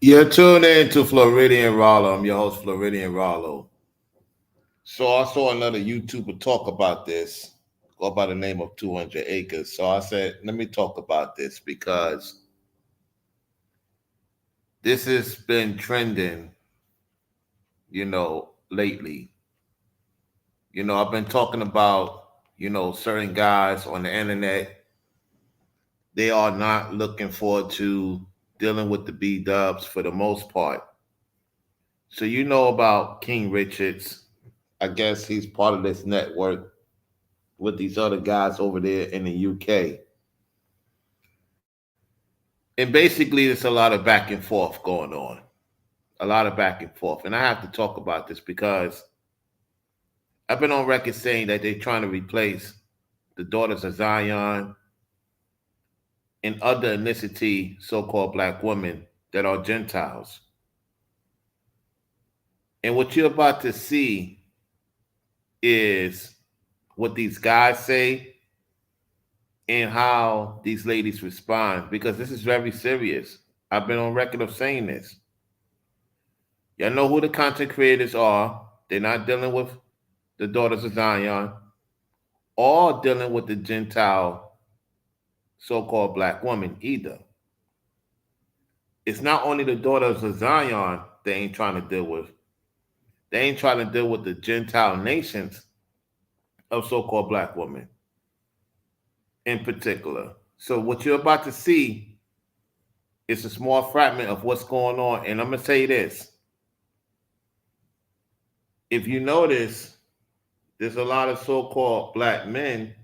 You're tuned in to Floridian Rollo. I'm your host, Floridian Rollo. So I saw another YouTuber talk about this, go by the name of 200 Acres. So I said, let me talk about this because this has been trending, lately. I've been talking about, certain guys on the internet. They are not looking forward to dealing with the B dubs for the most part. So you know about King Richards. I guess he's part of this network with these other guys over there in the UK. And basically, there's a lot of back and forth going on. A lot of back and forth. And I have to talk about this because I've been on record saying that they're trying to replace the daughters of Zion and other ethnicity so-called black women that are Gentiles. And what you're about to see is what these guys say and how these ladies respond, because this is very serious. I've been on record of saying this. Y'all know who the content creators are. They're not dealing with the daughters of Zion or dealing with the Gentile so-called black woman either. It's not only the daughters of Zion they ain't trying to deal with. They ain't trying to deal with the Gentile nations of so-called black women in particular. So what you're about to see is a small fragment of what's going on. And I'm going to say this. If you notice, there's a lot of so-called black men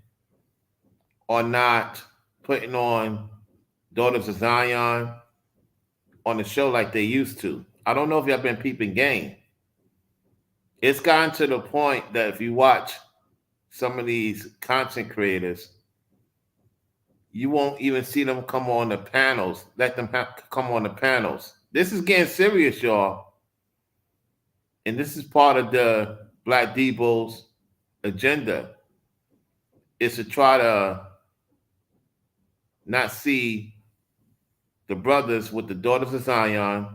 are not putting on Daughters of Zion on the show like they used to. I don't know if y'all been peeping game. It's gotten to the point that if you watch some of these content creators, you won't even see them come on the panels. Let them come on the panels. This is getting serious, y'all. And this is part of the Black Debo's agenda, is to try to not see the brothers with the daughters of Zion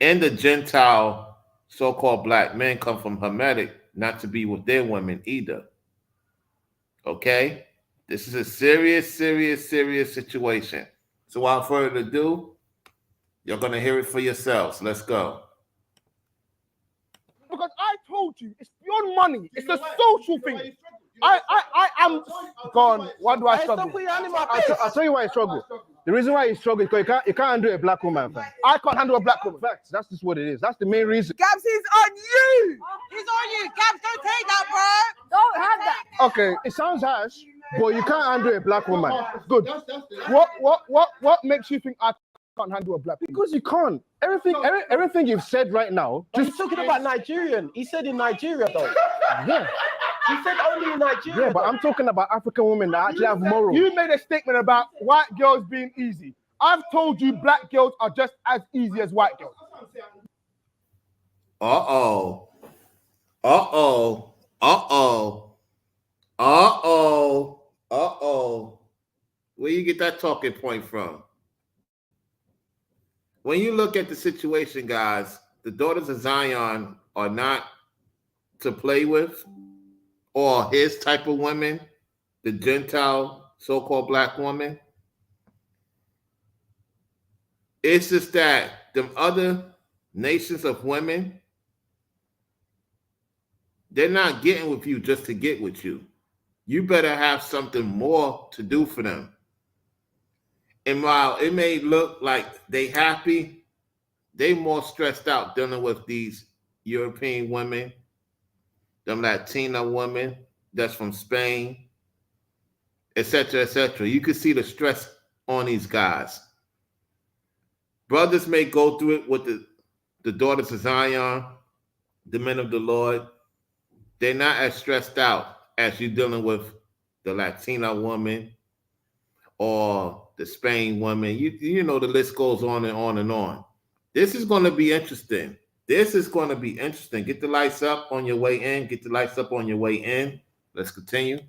and the Gentile so-called black men come from Hermetic, not to be with their women either. Okay? This is a serious, serious, serious situation. So without further ado, you're going to hear it for yourselves. Let's go. Because I told you, it's beyond money. It's a social thing. I am gone. Why do I struggle? I'll tell you why I struggle. The reason why you struggle is because you can't handle a black woman, fam. I can't handle a black woman. Facts. That's just what it is. That's the main reason. Gabs, he's on you. He's on you. Gabs, don't take that, bro. Don't have that. Okay, It sounds harsh, but you can't handle a black woman. good. What makes you think I can't handle a black woman? Because you can't. Everything you've said right now, He's talking about Nigerian. He said in Nigeria, though. yeah. He said only in Nigeria. Yeah, but I'm talking about African women that actually have morals. You made a statement about white girls being easy. I've told you black girls are just as easy as white girls. Uh-oh. Uh-oh. Uh-oh. Uh-oh. Uh-oh. Where you get that talking point from? When you look at the situation, guys, the daughters of Zion are not to play with, or his type of women, the Gentile so-called black woman. It's just that them other nations of women, they're not getting with you just to get with you. You better have something more to do for them. And while it may look like they happy, they more stressed out dealing with these European women, them Latina women that's from Spain, etc., etc. You can see the stress on these guys. Brothers may go through it with the daughters of Zion, the men of the Lord. They're not as stressed out as you dealing with the Latina woman or the Spain woman. You know, the list goes on and on and on. This is going to be interesting. This is going to be interesting. Get the lights up on your way in. Get the lights up on your way in. Let's continue.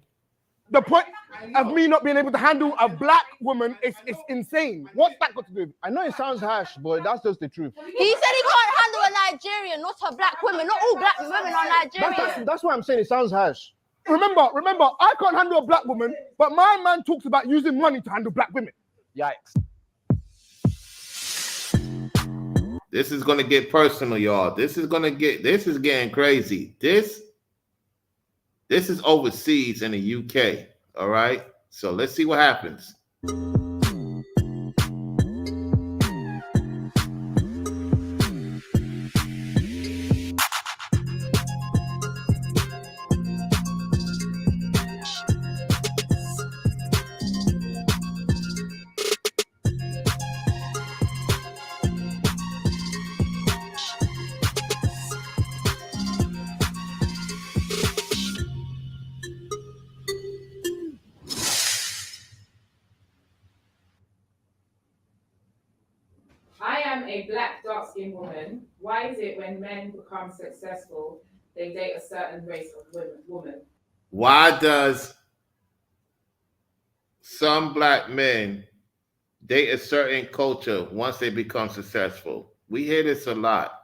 The point, of me not being able to handle a black woman is insane. What's that got to do with it? I know it sounds harsh, but that's just the truth. He said he can't handle a Nigerian, not a black woman. Not all black women are Nigerian. That's why I'm saying it sounds harsh. Remember, I can't handle a black woman, but my man talks about using money to handle black women. Yikes. This is gonna get personal, y'all. This is getting crazy. This is overseas in the UK. All right. So let's see what happens. I am a black, dark-skinned woman. Why is it when men become successful, they date a certain race of woman? Why does some black men date a certain culture once they become successful? We hear this a lot.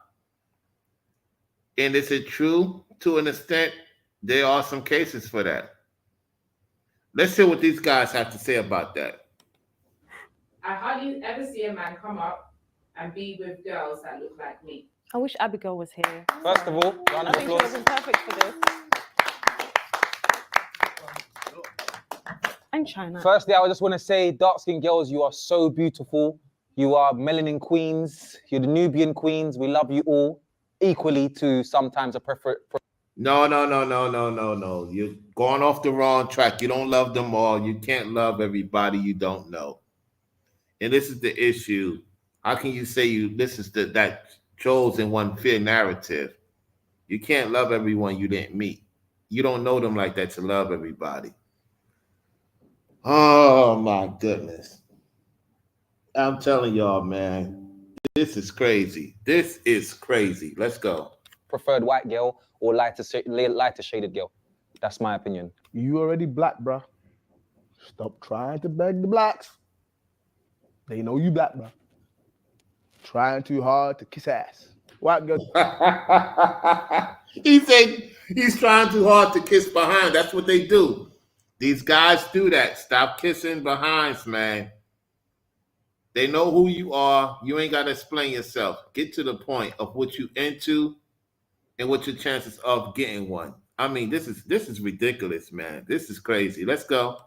And is it true? To an extent, there are some cases for that. Let's hear what these guys have to say about that. I hardly ever see a man come up and be with girls that look like me. I wish Abigail was here. First of all, round I of think she would have applause. been perfect for this. And China. Firstly, I just want to say, dark-skinned girls, you are so beautiful. You are melanin queens. You're the Nubian queens. We love you all equally to sometimes a No. You're going off the wrong track. You don't love them all. You can't love everybody you don't know. And this is the issue. How can you say this is that chosen one fear narrative? You can't love everyone you didn't meet. You don't know them like that to love everybody. Oh my goodness. I'm telling y'all, man, this is crazy. This is crazy. Let's go. preferred white girl or lighter shaded girl. That's my opinion. You already black, bruh. Stop trying to beg the blacks. They know you black, bruh. Trying too hard to kiss ass. White girl. He said he's trying too hard to kiss behind. That's what they do. These guys do that. Stop kissing behinds, man. They know who you are. You ain't got to explain yourself. Get to the point of what you into and what your chances of getting one. I mean, this is ridiculous, man. This is crazy. Let's go.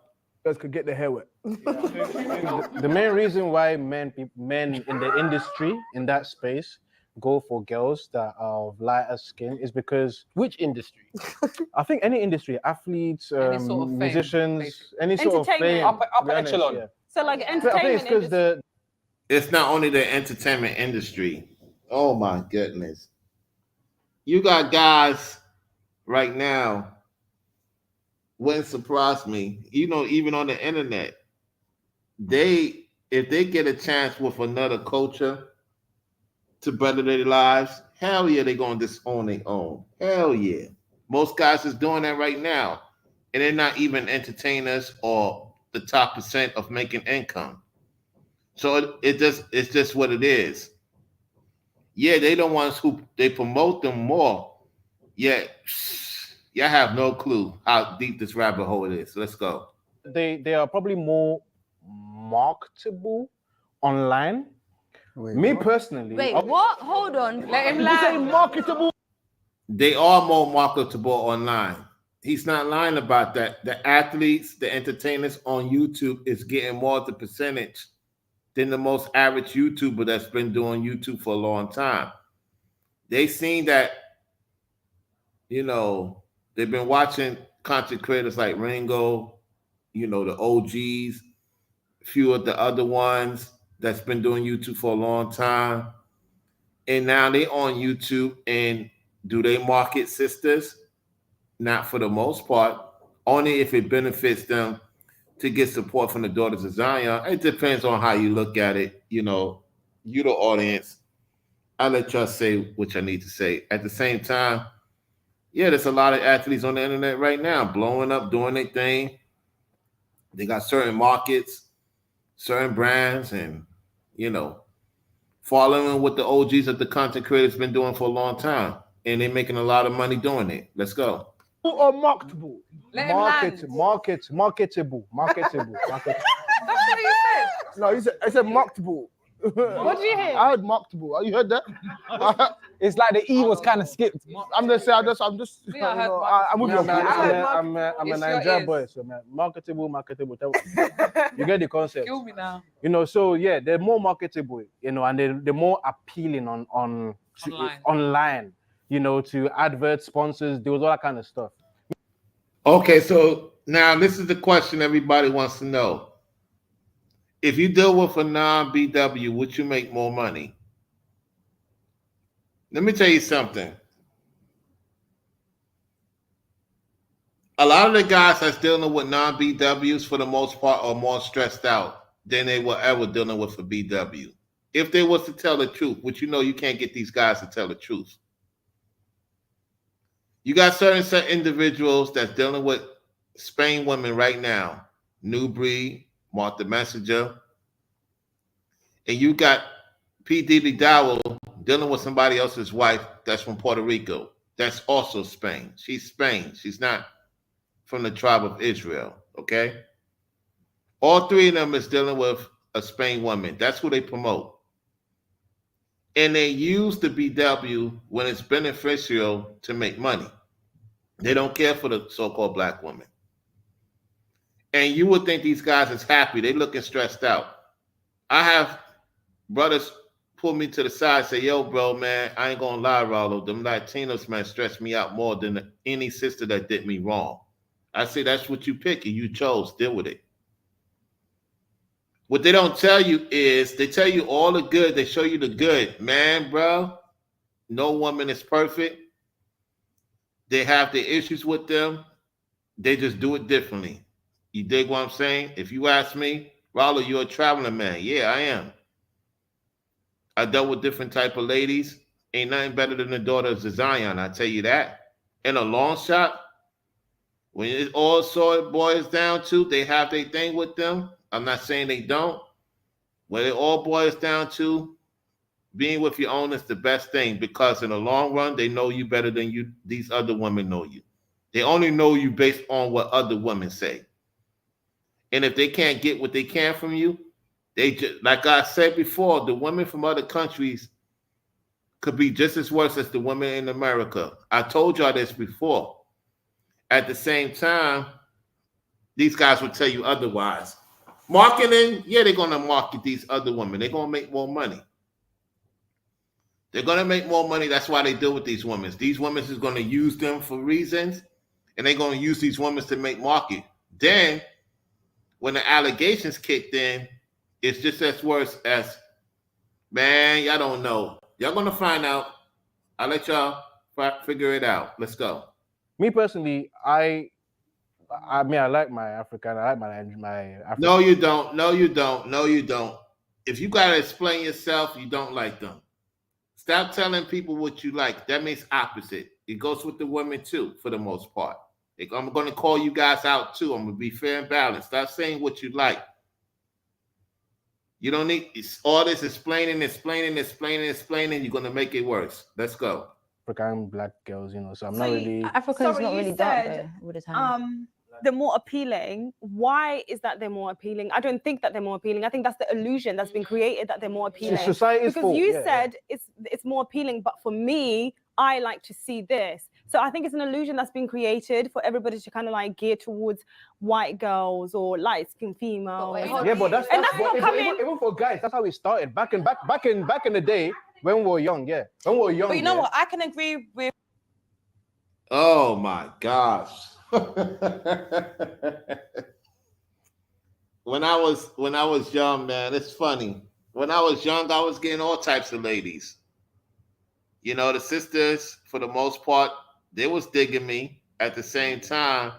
Guys could get their hair wet. The main reason why men in the industry, in that space, go for girls that are of lighter skin is because Which industry? I think any industry, athletes, Any sort of fame, musicians, basically. any sort of fame. Entertainment. Upper echelon. Yeah. So like I think it's entertainment because industry. It's not only the entertainment industry. Oh my goodness. You got guys right now, wouldn't surprise me, even on the internet, if they get a chance with another culture to better their lives, hell yeah, they're going to disown their own. Hell yeah. Most guys is doing that right now. And they're not even entertainers or the top % of making income. So it's just what it is. Yeah, they the ones who they promote them more. Yet, y'all have no clue how deep this rabbit hole is. Let's go. They are probably more marketable online. Me personally, Wait, what? Hold on. Let him Did you say land. marketable? They are more marketable online. He's not lying about that. The athletes, the entertainers on YouTube is getting more of the percentage than the most average YouTuber that's been doing YouTube for a long time. They seen that, they've been watching content creators like Ringo, the OGs, a few of the other ones that's been doing YouTube for a long time. And now they on YouTube, and do they market sisters? Not for the most part, only if it benefits them to get support from the Daughters of Zion. It depends on how you look at it. You the audience. I'll let y'all say what I need to say. At the same time, yeah, there's a lot of athletes on the internet right now blowing up, doing their thing. They got certain markets, certain brands, and following what the OGs of the content creators been doing for a long time, and they're making a lot of money doing it. Let's go. Or marketable? Let him land. Marketable. That's what he said. No, I said marketable. What did you hear? I heard marketable. You heard that? It's like the E was kind of skipped. I'm just saying. I'm just. Me, I heard I'm with you. I'm a It's your Nigeria ears. boy, so man, marketable. You get the concept. Kill me now. So yeah, they're more marketable, and they're more appealing online. To adverts, sponsors, there was all that kind of stuff. Okay, so now this is the question everybody wants to know. If you deal with a non-BW, would you make more money? Let me tell you something. A lot of the guys that's dealing with non-BWs for the most part are more stressed out than they were ever dealing with a BW. If they was to tell the truth, which you can't get these guys to tell the truth. You got certain individuals that's dealing with Spain women right now, New Breed, Martha Messenger, and you got P. Diddy Dowell dealing with somebody else's wife that's from Puerto Rico. That's also Spain. She's Spain. She's not from the tribe of Israel, okay? All three of them is dealing with a Spain woman. That's who they promote. And they use the BW when it's beneficial to make money. They don't care for the so-called black woman. And you would think these guys is happy. They looking stressed out. I have brothers pull me to the side and say, yo, bro, man, I ain't gonna lie, Rollo. Them Latinos, man, stress me out more than any sister that did me wrong. I say, that's what you pick and you chose. Deal with it. What they don't tell you is they tell you all the good. They show you the good. Man, bro, no woman is perfect. They have their issues with them. They just do it differently. You dig what I'm saying? If you ask me, Rollo, you're a traveling man. Yeah, I am. I dealt with different type of ladies. Ain't nothing better than the daughter of Zion, I tell you that. In a long shot, when it all sort of boils down to, they have their thing with them. I'm not saying they don't. When it all boils down to, being with your own is the best thing, because in the long run, they know you better than these other women know you. They only know you based on what other women say. And if they can't get what they can from you, they just, like I said before, the women from other countries could be just as worse as the women in America. I told y'all this before. At the same time, these guys will tell you otherwise. Marketing, yeah, they're going to market these other women. They're going to make more money. They're going to make more money. That's why they deal with these women. These women is going to use them for reasons, and they're going to use these women to make market. Then, when the allegations kicked in, it's just as worse as, man, y'all don't know. Y'all going to find out. I'll let y'all figure it out. Let's go. Me personally, I mean, I like my African. I like my African. No, you don't. No, you don't. No, you don't. If you got to explain yourself, you don't like them. Stop telling people what you like. That means opposite. It goes with the women too, for the most part. I'm going to call you guys out too. I'm going to be fair and balanced. Stop saying what you like. You don't need all this explaining. You're going to make it worse. Let's go. African black girls, so I'm not really. Africa's Sorry, not you really dark said, though, all the time. They're more appealing. Why is that they're more appealing? I don't think that they're more appealing. I think that's the illusion that's been created that they're more appealing. It's society's Because fault. you Yeah, said it's more appealing, but for me, I like to see this. So I think it's an illusion that's been created for everybody to kind of like gear towards white girls or light-skinned females. Yeah, but that's not coming. Even for guys, that's how it started. Back in the day when we were young, yeah. When we were young. But you know what? I can agree with. Oh my gosh. When I was young, man, it's funny. When I was young, I was getting all types of ladies. The sisters, for the most part, they was digging me. At the same time,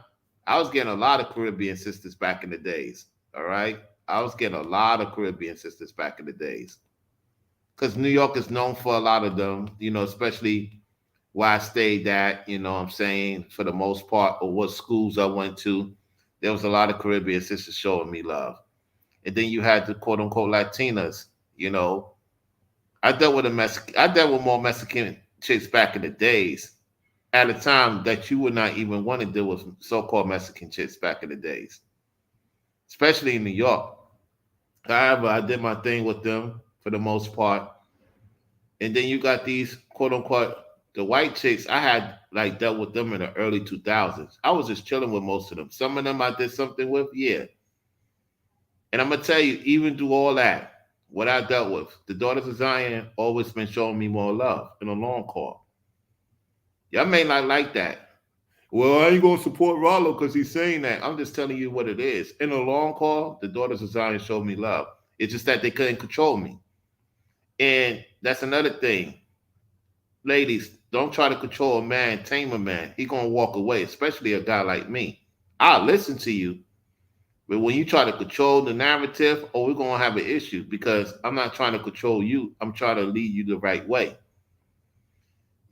I was getting a lot of Caribbean sisters back in the days. All right? I was getting a lot of Caribbean sisters back in the days. Because New York is known for a lot of them, especially where I stayed at, what I'm saying, for the most part, or what schools I went to. there was a lot of Caribbean sisters showing me love. And then you had the quote unquote Latinas, you know. I dealt with more Mexican chicks back in the days at a time that you would not even want to deal with so-called Mexican chicks back in the days, especially in New York. However, I did my thing with them for the most part. And then you got these quote unquote the white chicks. I had like dealt with them in the early 2000s. I was just chilling with most of them. Some of them I did something with, yeah. And I'm gonna tell you, even through all that, what I dealt with, the daughters of Zion always been showing me more love in a long call. Y'all may not like that. Well, I ain't gonna support Rollo because he's saying that. I'm just telling you what it is. In a long call, the daughters of Zion showed me love. It's just that they couldn't control me. And that's another thing. Ladies, don't try to control a man, tame a man. He gonna walk away, especially a guy like me. I'll listen to you, but when you try to control the narrative, oh, we're gonna have an issue because I'm not trying to control you. I'm trying to lead you the right way.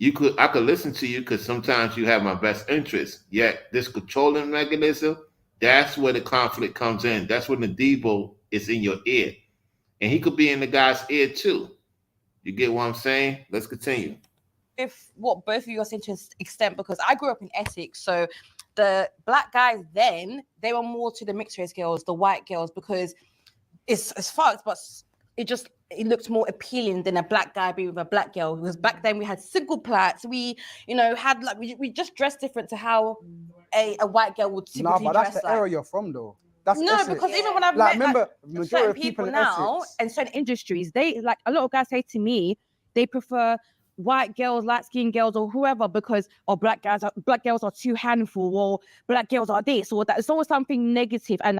I could listen to you because sometimes you have my best interest. Yet this controlling mechanism, that's where the conflict comes in. That's when the Debo is in your ear. And he could be in the guy's ear too. You get what I'm saying? Let's continue. If what both of you are saying to an extent, because I grew up in Essex, so the black guys then, they were more to the mixed race girls, the white girls, because it's fucked, but it looked more appealing than a black guy being with a black girl. Because back then we had single plaits, we had like we just dressed different to how a white girl would typically Nah, but that's dress the like. era you're from though. That's No, Essex. because even when I've Like, met remember, certain majority of people people in now Essex. and certain industries, they like a lot of guys say to me they prefer white girls, light skinned girls, or whoever because black girls are too handful, or black girls are this or that. It's always something negative. And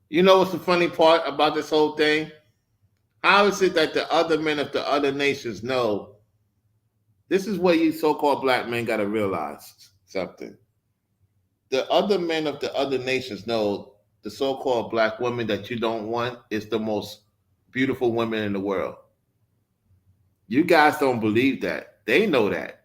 You know what's the funny part about this whole thing? How is it that the other men of the other nations know? This is where you so-called black men got to realize something. The other men of the other nations know the so-called black women that you don't want is the most beautiful women in the world. You guys don't believe that. They know that.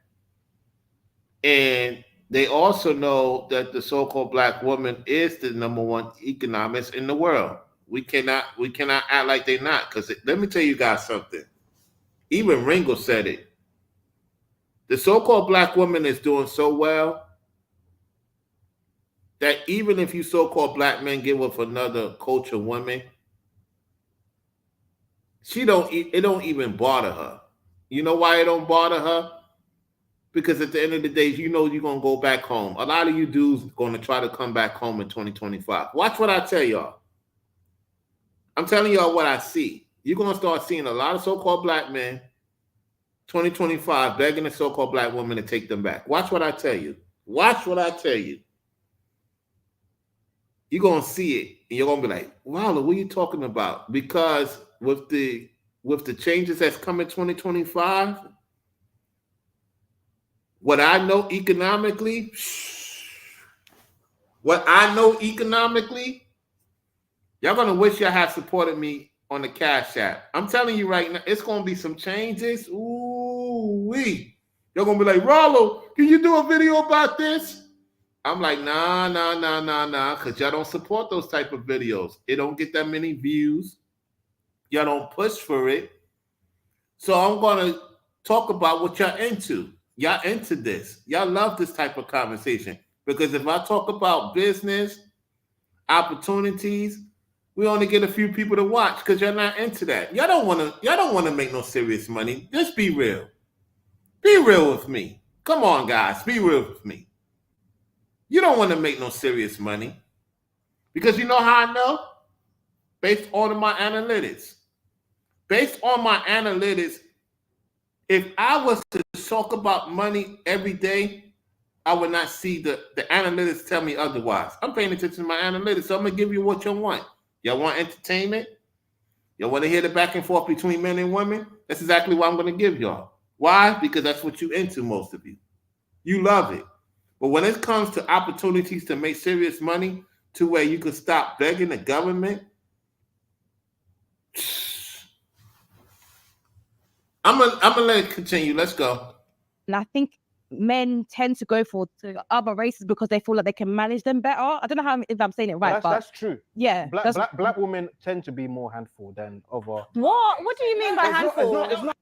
And they also know that the so-called black woman is the number one economist in the world. We cannot act like they're not. Because let me tell you guys something. Even Ringo said it. The so-called black woman is doing so well that even if you so-called black men get with another culture woman, it don't even bother her. You know why it don't bother her? Because at the end of the day, you know you're gonna go back home. A lot of you dudes gonna try to come back home in 2025. Watch what I tell y'all. I'm telling y'all what I see. You're gonna start seeing a lot of so-called black men 2025 begging a so-called black woman to take them back. Watch what I tell you. Watch what I tell you. You're gonna see it, and you're gonna be like, "Wow, what are you talking about?" Because with the changes that's coming 2025, what I know economically, y'all gonna wish y'all had supported me on the Cash App. I'm telling you right now, it's gonna be some changes. Ooh-wee. You're gonna be like, Rollo, can you do a video about this? I'm like, nah, because y'all don't support those type of videos. It don't get that many views. Y'all don't push for it. So I'm gonna talk about what y'all into. Y'all into this. Y'all love this type of conversation. Because if I talk about business, opportunities, we only get a few people to watch because you're not into that. Y'all don't want to make no serious money. Just be real. Be real with me. Come on, guys. Be real with me. You don't want to make no serious money. Because you know how I know? Based on my analytics. Based on my analytics, if I was to talk about money every day, I would not see the analytics tell me otherwise. I'm paying attention to my analytics, so I'm going to give you what you want. Y'all want entertainment? Y'all want to hear the back and forth between men and women? That's exactly what I'm going to give y'all. Why? Because that's what you into, most of you. You love it. But when it comes to opportunities to make serious money to where you can stop begging the government, I'm gonna let it continue. Let's go. I think men tend to go for to other races because they feel like they can manage them better. I don't know if I'm saying it right, but That's true. yeah, Black women tend to be more handful than other. What do you mean by handful? It's not.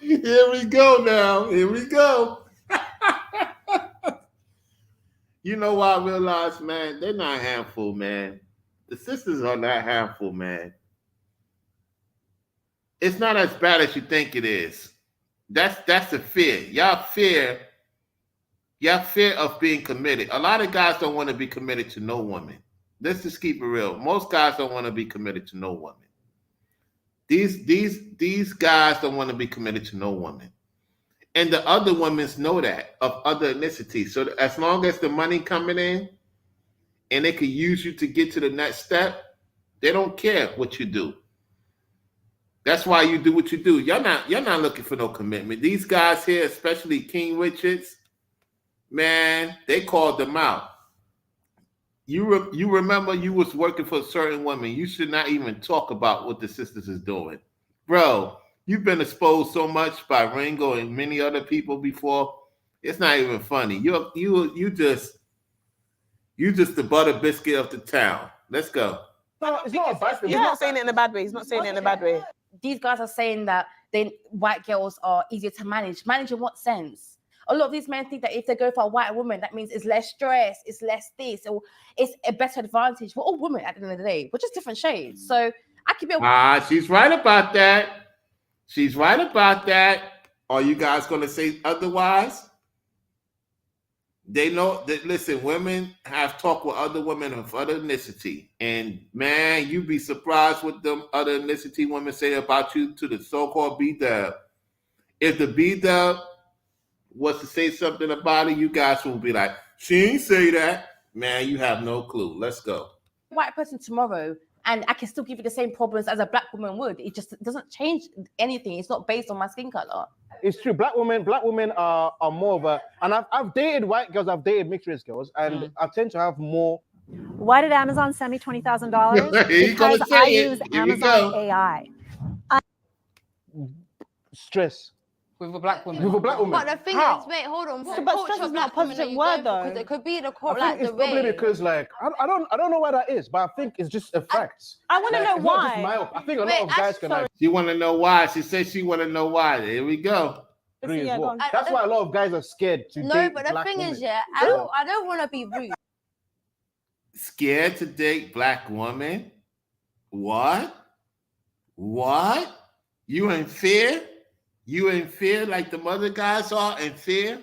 Here we go now. Here we go. You know what I realized, man? They're not a handful, man. The sisters are not handful, man. It's not as bad as you think it is. That's the fear. Y'all fear of being committed. A lot of guys don't want to be committed to no woman. Let's just keep it real. Most guys don't want to be committed to no woman. These guys don't want to be committed to no woman. And the other women know that of other ethnicities. So as long as the money coming in and they can use you to get to the next step, they don't care what you do. That's why you do what you do. You're not looking for no commitment. These guys here, especially King Richards, man, they called them out. You remember you was working for a certain woman. You should not even talk about what the sisters is doing. Bro, you've been exposed so much by Ringo and many other people before. It's not even funny. You just the butter biscuit of the town. Let's go. No, it's not a bad thing. He's not saying it in a bad way. He's not saying it in a bad way. these guys are saying that white girls are easier to manage. Manage in what sense? A lot of these men think that if they go for a white woman, that means it's less stress, it's less this, or it's a better advantage. We're all women at the end of the day. We're just different shades. So I could be she's right about that. She's right about that. Are you guys going to say otherwise? They know that, listen, women have talked with other women of other ethnicity. And man, you'd be surprised what them other ethnicity women say about you to the so-called B-dub. If the B-dub was to say something about it, you guys will be like, she ain't say that. Man, you have no clue. Let's go. White person tomorrow, and I can still give you the same problems as a black woman would. It just doesn't change anything. It's not based on my skin color. It's true. Black women are more of a, and I've dated white girls, I've dated mixed race girls, and I tend to have more. Why did Amazon send me $20,000? Because I use Amazon AI. Stress. With a black woman. With a black woman. But the thing How? is, wait, hold on. But stress is not a positive word, though. Because it could be the I think it's probably because, like, I don't know why that is, but I think it's just a fact. I want to know It's not just why. I think a lot of guys can She want to know why. She says she want to know why. Here we go. agree Yeah, as go well. on. That's why a lot of guys are scared to No, date but the black thing women. is, yeah, I don't want to be rude. Scared to date black woman? What? You in fear? You in fear like the other guys are in fear?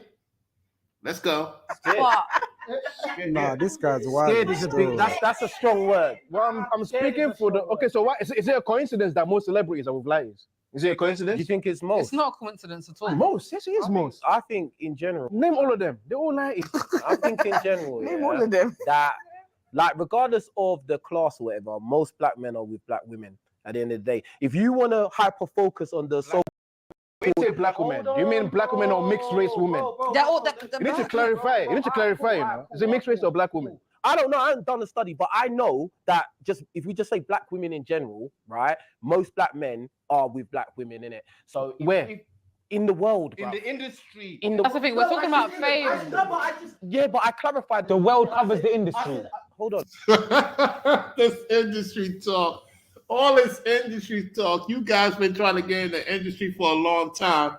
Let's go. But Nah, this guy's wild. Scared is a big. That's a strong word. Well, I'm speaking for the. Okay, so what is it a coincidence that most celebrities are with liars? Is it a coincidence? You think it's most? It's not a coincidence at all. Most? Yes, it is most. I think in general. Name all of them. They're all liars. I think in general. Name all of them. That, like, regardless of the class or whatever, most black men are with black women. At the end of the day, if you want to hyper focus on the so. When you say black women, do you mean black women or mixed race women? They're all You need to clarify. You need to clarify. You know, is it mixed race or black women? I don't know. I haven't done the study, but I know that just if we just say black women in general, right? Most black men are with black women in it. So Where? in the world, In bruv. the industry. In the That's the thing. We're talking about fame. yeah, but I clarified The world covers the industry. Hold on. This industry talk. All this industry talk. You guys been trying to get in the industry for a long time.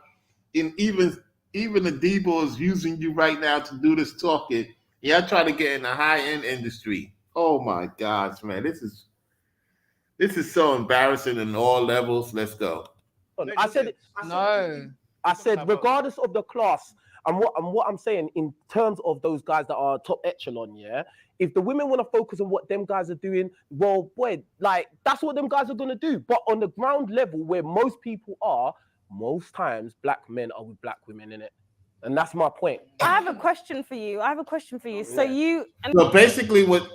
And even the Debo is using you right now to do this talking. Y'all trying to get in the high-end industry. Oh my gosh, man. This is so embarrassing in all levels. Let's go. I said No. I said regardless of the class, and what I'm saying in terms of those guys that are top echelon, yeah. If the women want to focus on what them guys are doing, well, boy, like that's what them guys are gonna do. But on the ground level, where most people are, most times black men are with black women in it, and that's my point. I have a question for you. So you and So basically what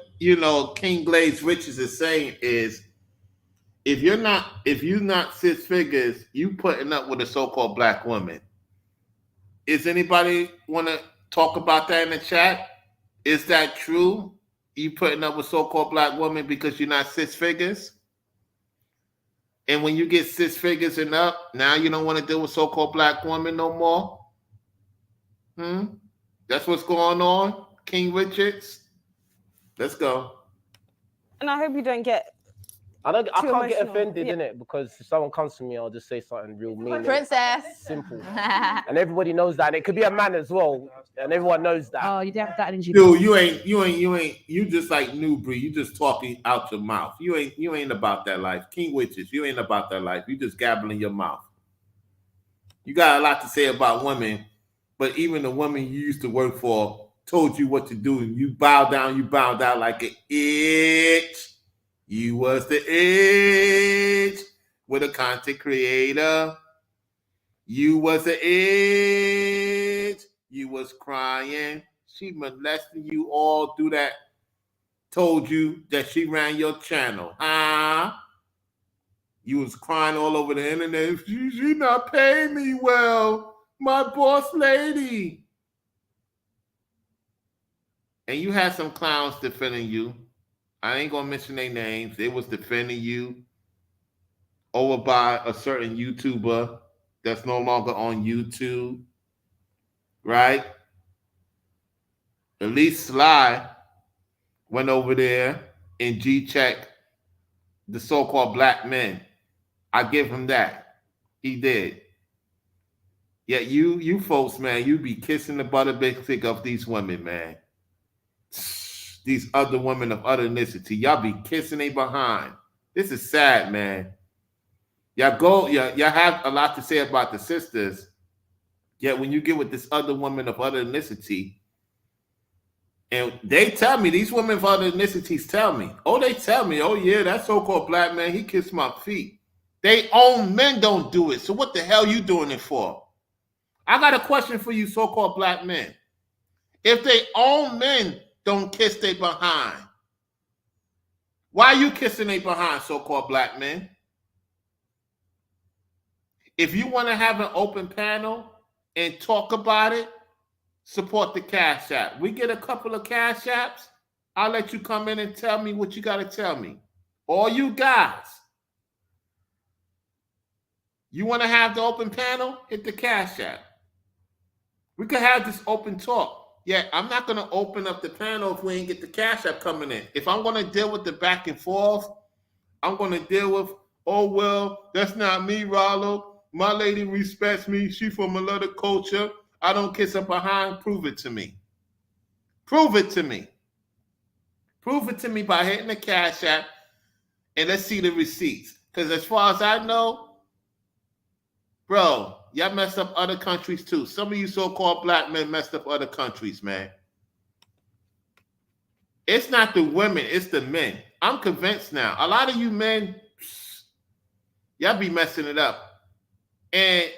King Glaze Richards is saying is if you're not six figures, you putting up with a so-called black woman. Is anybody want to talk about that in the chat? Is that true? You putting up with so-called black women because you're not six figures? And when you get 6 figures and up, now you don't want to deal with so-called black women no more? That's what's going on, King Richards? Let's go. And I hope you don't get I can't get emotional. offended, Yeah. innit? Because if someone comes to me, I'll just say something real mean. Princess. Simple. And everybody knows that. And it could be a man as well. And everyone knows that. Oh, you don't have that energy. Dude, you just like New Breed. You just talking out your mouth. You ain't about that life. King Witches, you ain't about that life. You just gabbling your mouth. You got a lot to say about women, but even the women you used to work for told you what to do, and you bowed down like an itch. You was the itch with a content creator. You was the itch. You was crying. She molested you all through that. Told you that she ran your channel. You was crying all over the internet. She not paying me well. My boss lady. And you had some clowns defending you. I ain't gonna mention their names. They was defending you over by a certain YouTuber that's no longer on YouTube, right? At least Sly went over there and G-checked the so-called black men. I give him that. He did. Yet you folks, man, you be kissing the butterbean of these women, man. These other women of other ethnicity. Y'all be kissing they behind. This is sad, man. Y'all have a lot to say about the sisters. Yet when you get with this other woman of other ethnicity, and they tell me, these women of other ethnicities tell me, they tell me, oh yeah, that so-called black man, he kissed my feet. They own men don't do it. So what the hell you doing it for? I got a question for you, so-called black men. If they own men don't kiss they behind, why you kissing they behind, so-called black men? If you want to have an open panel and talk about it, support the Cash App. We get a couple of Cash Apps, I'll let you come in and tell me what you got to tell me. All you guys, you want to have the open panel? Hit the Cash App. We could have this open talk. Yeah, I'm not going to open up the panel if we ain't get the Cash App coming in. If I'm going to deal with the back and forth, I'm going to deal with, oh, well, that's not me, Rollo. My lady respects me. She from another culture. I don't kiss her behind. Prove it to me. Prove it to me. Prove it to me by hitting the Cash App, and let's see the receipts. Because as far as I know, bro, y'all messed up other countries too. Some of you so-called black men messed up other countries, man. It's not the women, it's the men. I'm convinced now. A lot of you men, y'all be messing it up. And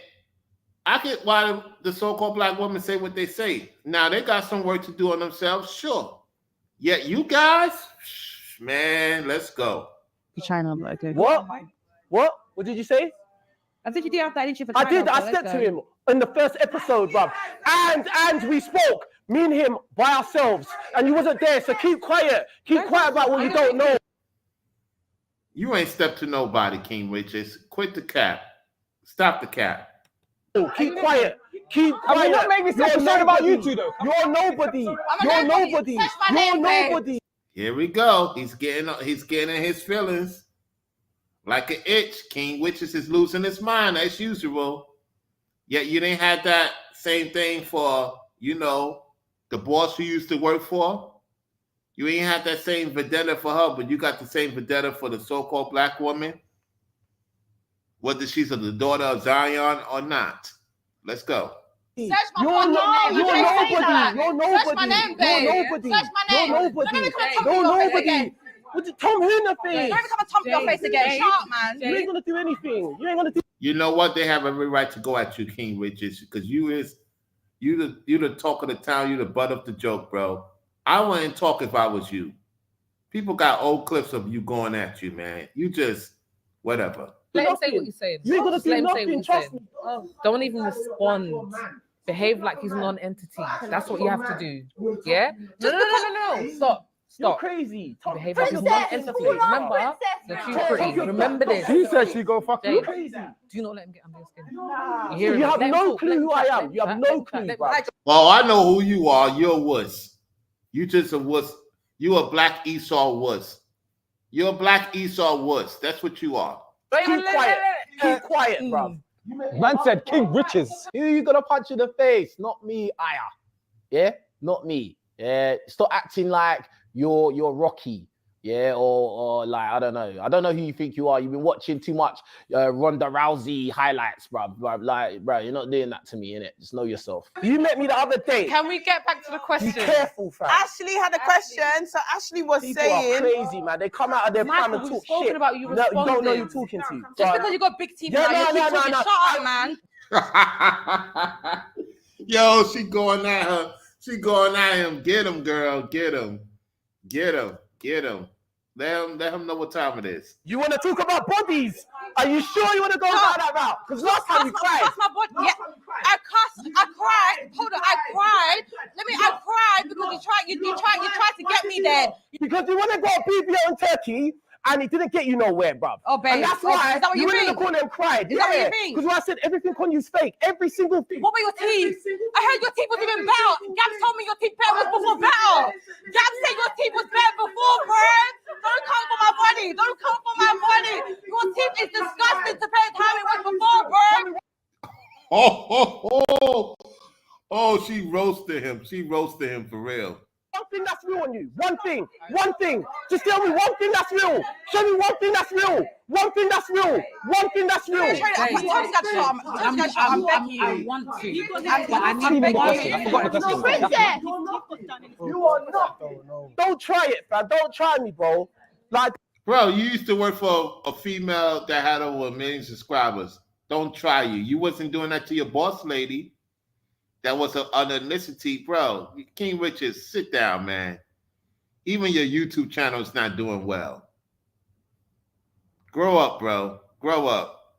I get why the so-called black women say what they say. Now, they got some work to do on themselves, sure. Yet you guys, man, let's go. You're trying to like What? What did you say? I think you did have that energy for I China. did. I said to him in the first episode, bruv. And we spoke, me and him, by ourselves. And you wasn't there, so keep quiet. Keep quiet about what you don't know. You ain't stepped to nobody, King Richards. Quit the cap. Stop the cap. Keep quiet. Keep quiet. I mean, what made me say something about you two, though? You're nobody. You're nobody. You're nobody. Here we go. He's getting in his feelings. Like an itch. King Witches is losing his mind as usual. Yet you didn't have that same thing for, the boss you used to work for. You ain't had that same vendetta for her, but you got the same vendetta for the so-called black woman. Whether she's the daughter of Zion or not. Let's go. Search my fucking name. You're nobody. You're nobody. Search my name, babe. You're nobody. Search my name. You're nobody. Don't even come and You're tump your face nobody. again. What did Tom Hooner thing? Don't even come and tump your face again. Shut up, man. You ain't gonna do anything. You ain't gonna do. You know what? They have every right to go at you, King Richards, because you the talk of the town. You the butt of the joke, bro. I wouldn't talk if I was you. People got old clips of you going at you, man. You just whatever. Let him say what he's saying. You ain't gonna Just let do him say what nothing. he's Trust saying. me. Don't even respond. Behave like he's non-entity. That's what you have to do. Yeah? No. Stop. You're Stop. crazy. Behave like a non-entity. Remember, they're too pretty. Remember this. She said she go fuck you. Jay, Crazy. do not let him get under your skin. So hear you him? have Let him no talk, clue let him who chat, I let am. him You have chat, no let him clue, chat, let bro. him- Oh, I know who you are. You're a wuss. You just a wuss. You a black Esau wuss. You're a black Esau wuss. That's what you are. Keep quiet. Keep quiet, bro. Man said King Riches. Who you gonna punch in the face? Not me, Aya. Yeah, not me. Yeah, stop acting like you're Rocky. Yeah, or like I don't know who you think you are. You've been watching too much Ronda Rousey highlights, bro. Like, bro, you're not doing that to me, innit? Just know yourself. You met me the other day. Can we get back to the question? Be careful, fam. Ashley had a question. So Ashley was People are saying, crazy, man. They come out of their prime Michael, and we've talk spoken shit. about you No, you don't know responding. who you're talking to. Just But- because you got big teeth Yeah, now, you no, keep no, talking. no. Shut up, man. Yo, she going at her. She going at him. Get him, girl. Get him. Get him. Get him. Let him know what time it is. You want to talk about bodies? Are you sure you want to go down that route? Because last time you cried. Cuss my body. Yeah. I cried. Hold on, I cried. I cried because you tried to get me there. Because you want to go BBO in Turkey and it didn't get you nowhere, bruv. Oh, babe. And that's Oh, why is that what you went in mean? the corner and cried. Is that what you mean? Because I said everything on you is fake. Every single thing. What about your teeth? I heard your teeth was even better. Gab told me your teeth was before better. Gab said your teeth was better before, bro. Don't come for my body. Don't come for my body. Your teeth is disgusting compared to how it was before, bro. Oh, she roasted him. She roasted him for real. One thing that's real on you. One thing. One thing. Just tell me one thing that's real. Show me one thing that's real. One thing that's real. One thing that's real. I'm begging you. I want to. I'm begging you. I forgot the question. You are not. Don't try it, fam. Don't try me, bro. Like, Bro, you used to work for a female that had over 1 million subscribers. Don't try you. You wasn't doing that to your boss lady. That was an ethnicity, bro. King Richard, sit down, man. Even your YouTube channel is not doing well. Grow up, bro. Grow up.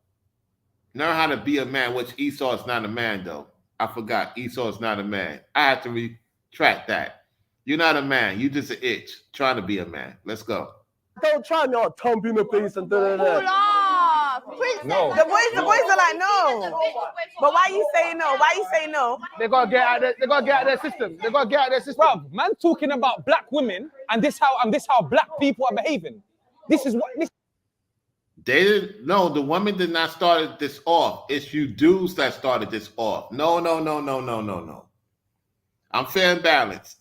Learn how to be a man, which Esau is not a man, though. I forgot. Esau is not a man. I have to retract that. You're not a man. You just an itch trying to be a man. Let's go. don't try me out, thump in the face and da da da. No. The boys are like, no. But why you saying no? Why you saying no? They gotta get out. They gotta get out of their system. They gotta get out of their system. Bruv, man talking about black women and this how black people are behaving. This is what this. They didn't. No, the woman did not start this off. It's you dudes that started this off. No. I'm fair and balanced.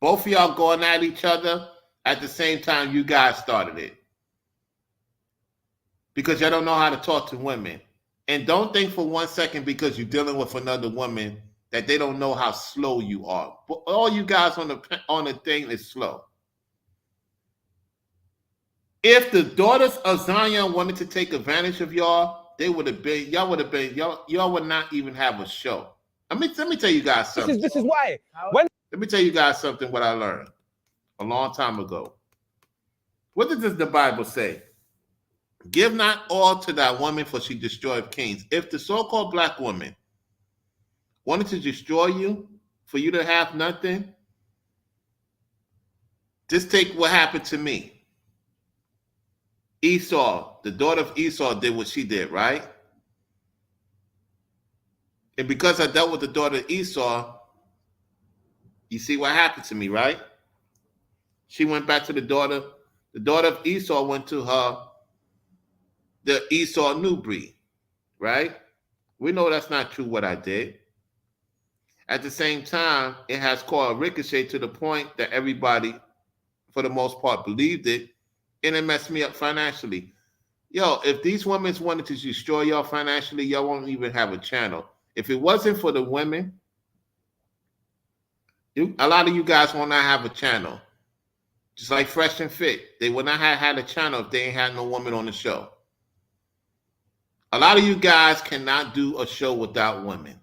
Both of y'all going at each other at the same time. You guys started it because y'all don't know how to talk to women. And don't think for 1 second because you're dealing with another woman that they don't know how slow you are. But all you guys on the thing is slow. If the daughters of Zion wanted to take advantage of y'all, y'all would not even have a show. Let me tell you guys something. This is why. Let me tell you guys something what I learned a long time ago. What does the Bible say? Give not all to that woman, for she destroyed kings. If the so-called black woman wanted to destroy you, for you to have nothing, just take what happened to me. Esau, the daughter of Esau, did what she did, right? And because I dealt with the daughter of Esau, you see what happened to me, right? She went back to the daughter. The daughter of Esau went to her, the Esau new breed, right? We know that's not true what I did. At the same time, it has caused a ricochet to the point that everybody, for the most part, believed it, and it messed me up financially. Yo, if these women wanted to destroy y'all financially, y'all won't even have a channel. If it wasn't for the women, a lot of you guys will not have a channel. Just like Fresh and Fit. They would not have had a channel if they ain't had no woman on the show. A lot of you guys cannot do a show without women.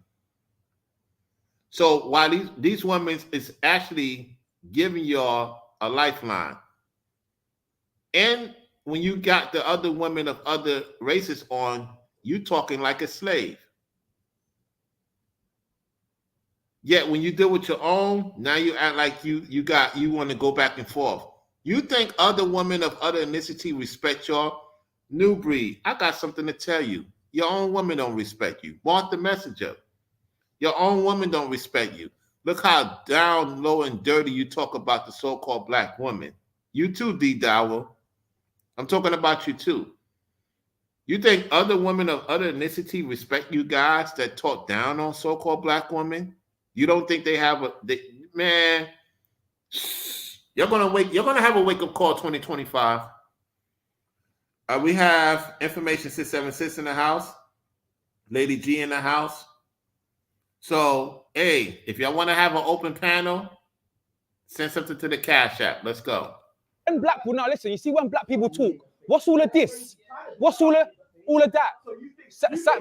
So while these women is actually giving y'all a lifeline, and when you got the other women of other races on, you talking like a slave. Yet when you deal with your own, now you act like you want to go back and forth. You think other women of other ethnicity respect your new breed? I got something to tell you. Your own woman don't respect you. Want the messenger. Your own woman don't respect you. Look how down low and dirty you talk about the so-called black woman. You too, D. Dowell. I'm talking about you too. You think other women of other ethnicity respect you guys that talk down on so-called black women? You don't think they have man? You're gonna have a wake-up call 2025. We have information 676 in the house, Lady G in the house. So, hey, if y'all want to have an open panel, send something to the Cash App. Let's go. When black people, now listen, you see when black people talk, what's all of this? What's all of that?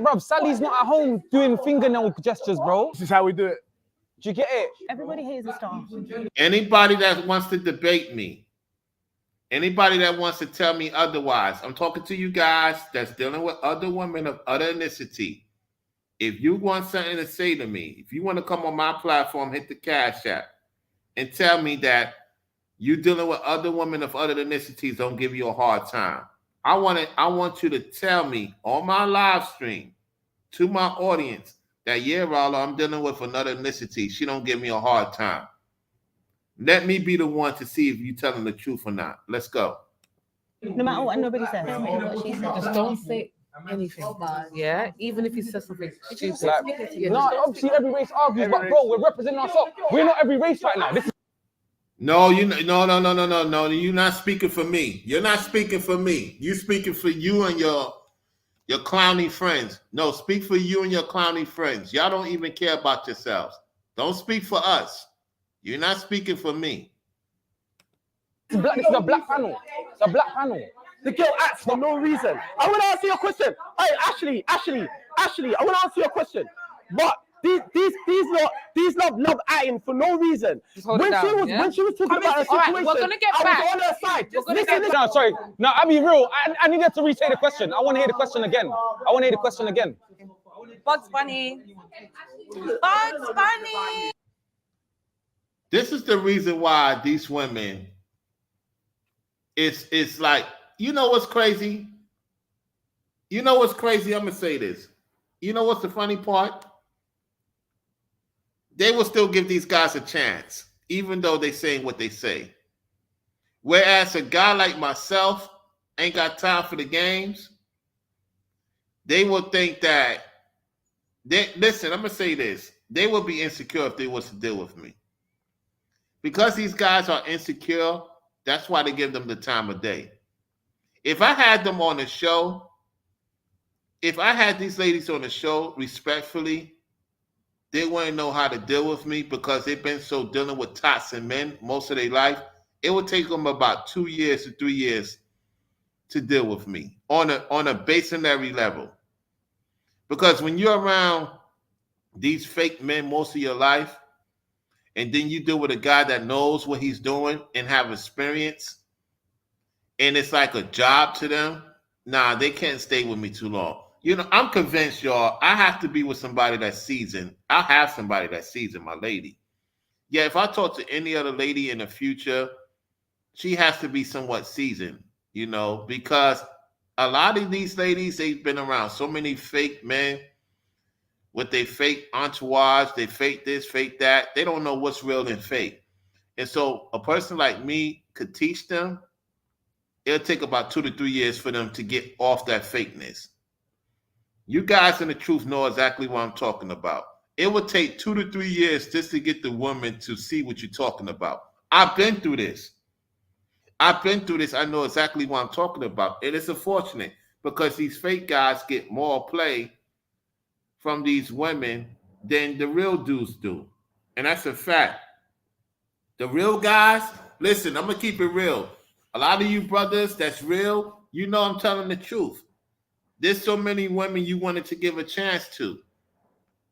Bruv, Sally's not at home doing fingernail gestures, bro. This is how we do it. Do you get it? Everybody hates a star. Anybody that wants to debate me, anybody that wants to tell me otherwise, I'm talking to you guys that's dealing with other women of other ethnicity. If you want something to say to me, if you want to come on my platform, hit the Cash App and tell me that you dealing with other women of other ethnicities don't give you a hard time. I want you to tell me on my live stream to my audience that, yeah, Rollo, I'm dealing with another ethnicity. She don't give me a hard time. Let me be the one to see if you're telling the truth or not. Let's go. No matter what nobody says. Just don't say anything. Yeah, even if he says something stupid. No, obviously every race argues, but bro, we're representing ourselves. We're not every race right now. No. You're not speaking for me. You're not speaking for me. You speaking for you and your clowny friends. No, speak for you and your clowny friends. Y'all don't even care about yourselves. Don't speak for us. You're not speaking for me. This is a black panel. It's a black panel. The girl acts for no reason. I want to answer your question. Hey, Ashley, I want to answer your question. But these love acting for no reason. When she was talking about her situation, we're gonna get I back. was on her side. Listen. No, sorry. No, I'll be real. I needed to re-say the question. I want to hear the question again. Bugs Bunny. Bugs Bunny. This is the reason why these women, it's like, you know what's crazy? I'm gonna say this. You know what's the funny part? They will still give these guys a chance, even though they saying what they say. Whereas a guy like myself ain't got time for the games. They will think that listen, I'm gonna say this. They will be insecure if they was to deal with me. Because these guys are insecure, that's why they give them the time of day. If I had them on the show, if I had these ladies on the show respectfully, they wouldn't know how to deal with me because they've been so dealing with toxic men most of their life. It would take them about 2 years to 3 years to deal with me on a basinary level. Because when you're around these fake men most of your life, and then you deal with a guy that knows what he's doing and have experience, and it's like a job to them, nah, they can't stay with me too long. You know, I'm convinced, y'all, I have to be with somebody that's seasoned. I'll have somebody that's seasoned, my lady. Yeah, if I talk to any other lady in the future, she has to be somewhat seasoned, you know, because a lot of these ladies, they've been around so many fake men with their fake entourage, they fake this, fake that. They don't know what's real and fake. And so a person like me could teach them. It'll take about 2 to 3 years for them to get off that fakeness. You guys in the truth know exactly what I'm talking about. It would take 2 to 3 years just to get the woman to see what you're talking about. I've been through this. I know exactly what I'm talking about. And it's unfortunate because these fake guys get more play from these women than the real dudes do. And that's a fact. The real guys, listen, I'm going to keep it real. A lot of you brothers that's real, you know I'm telling the truth. There's so many women you wanted to give a chance to.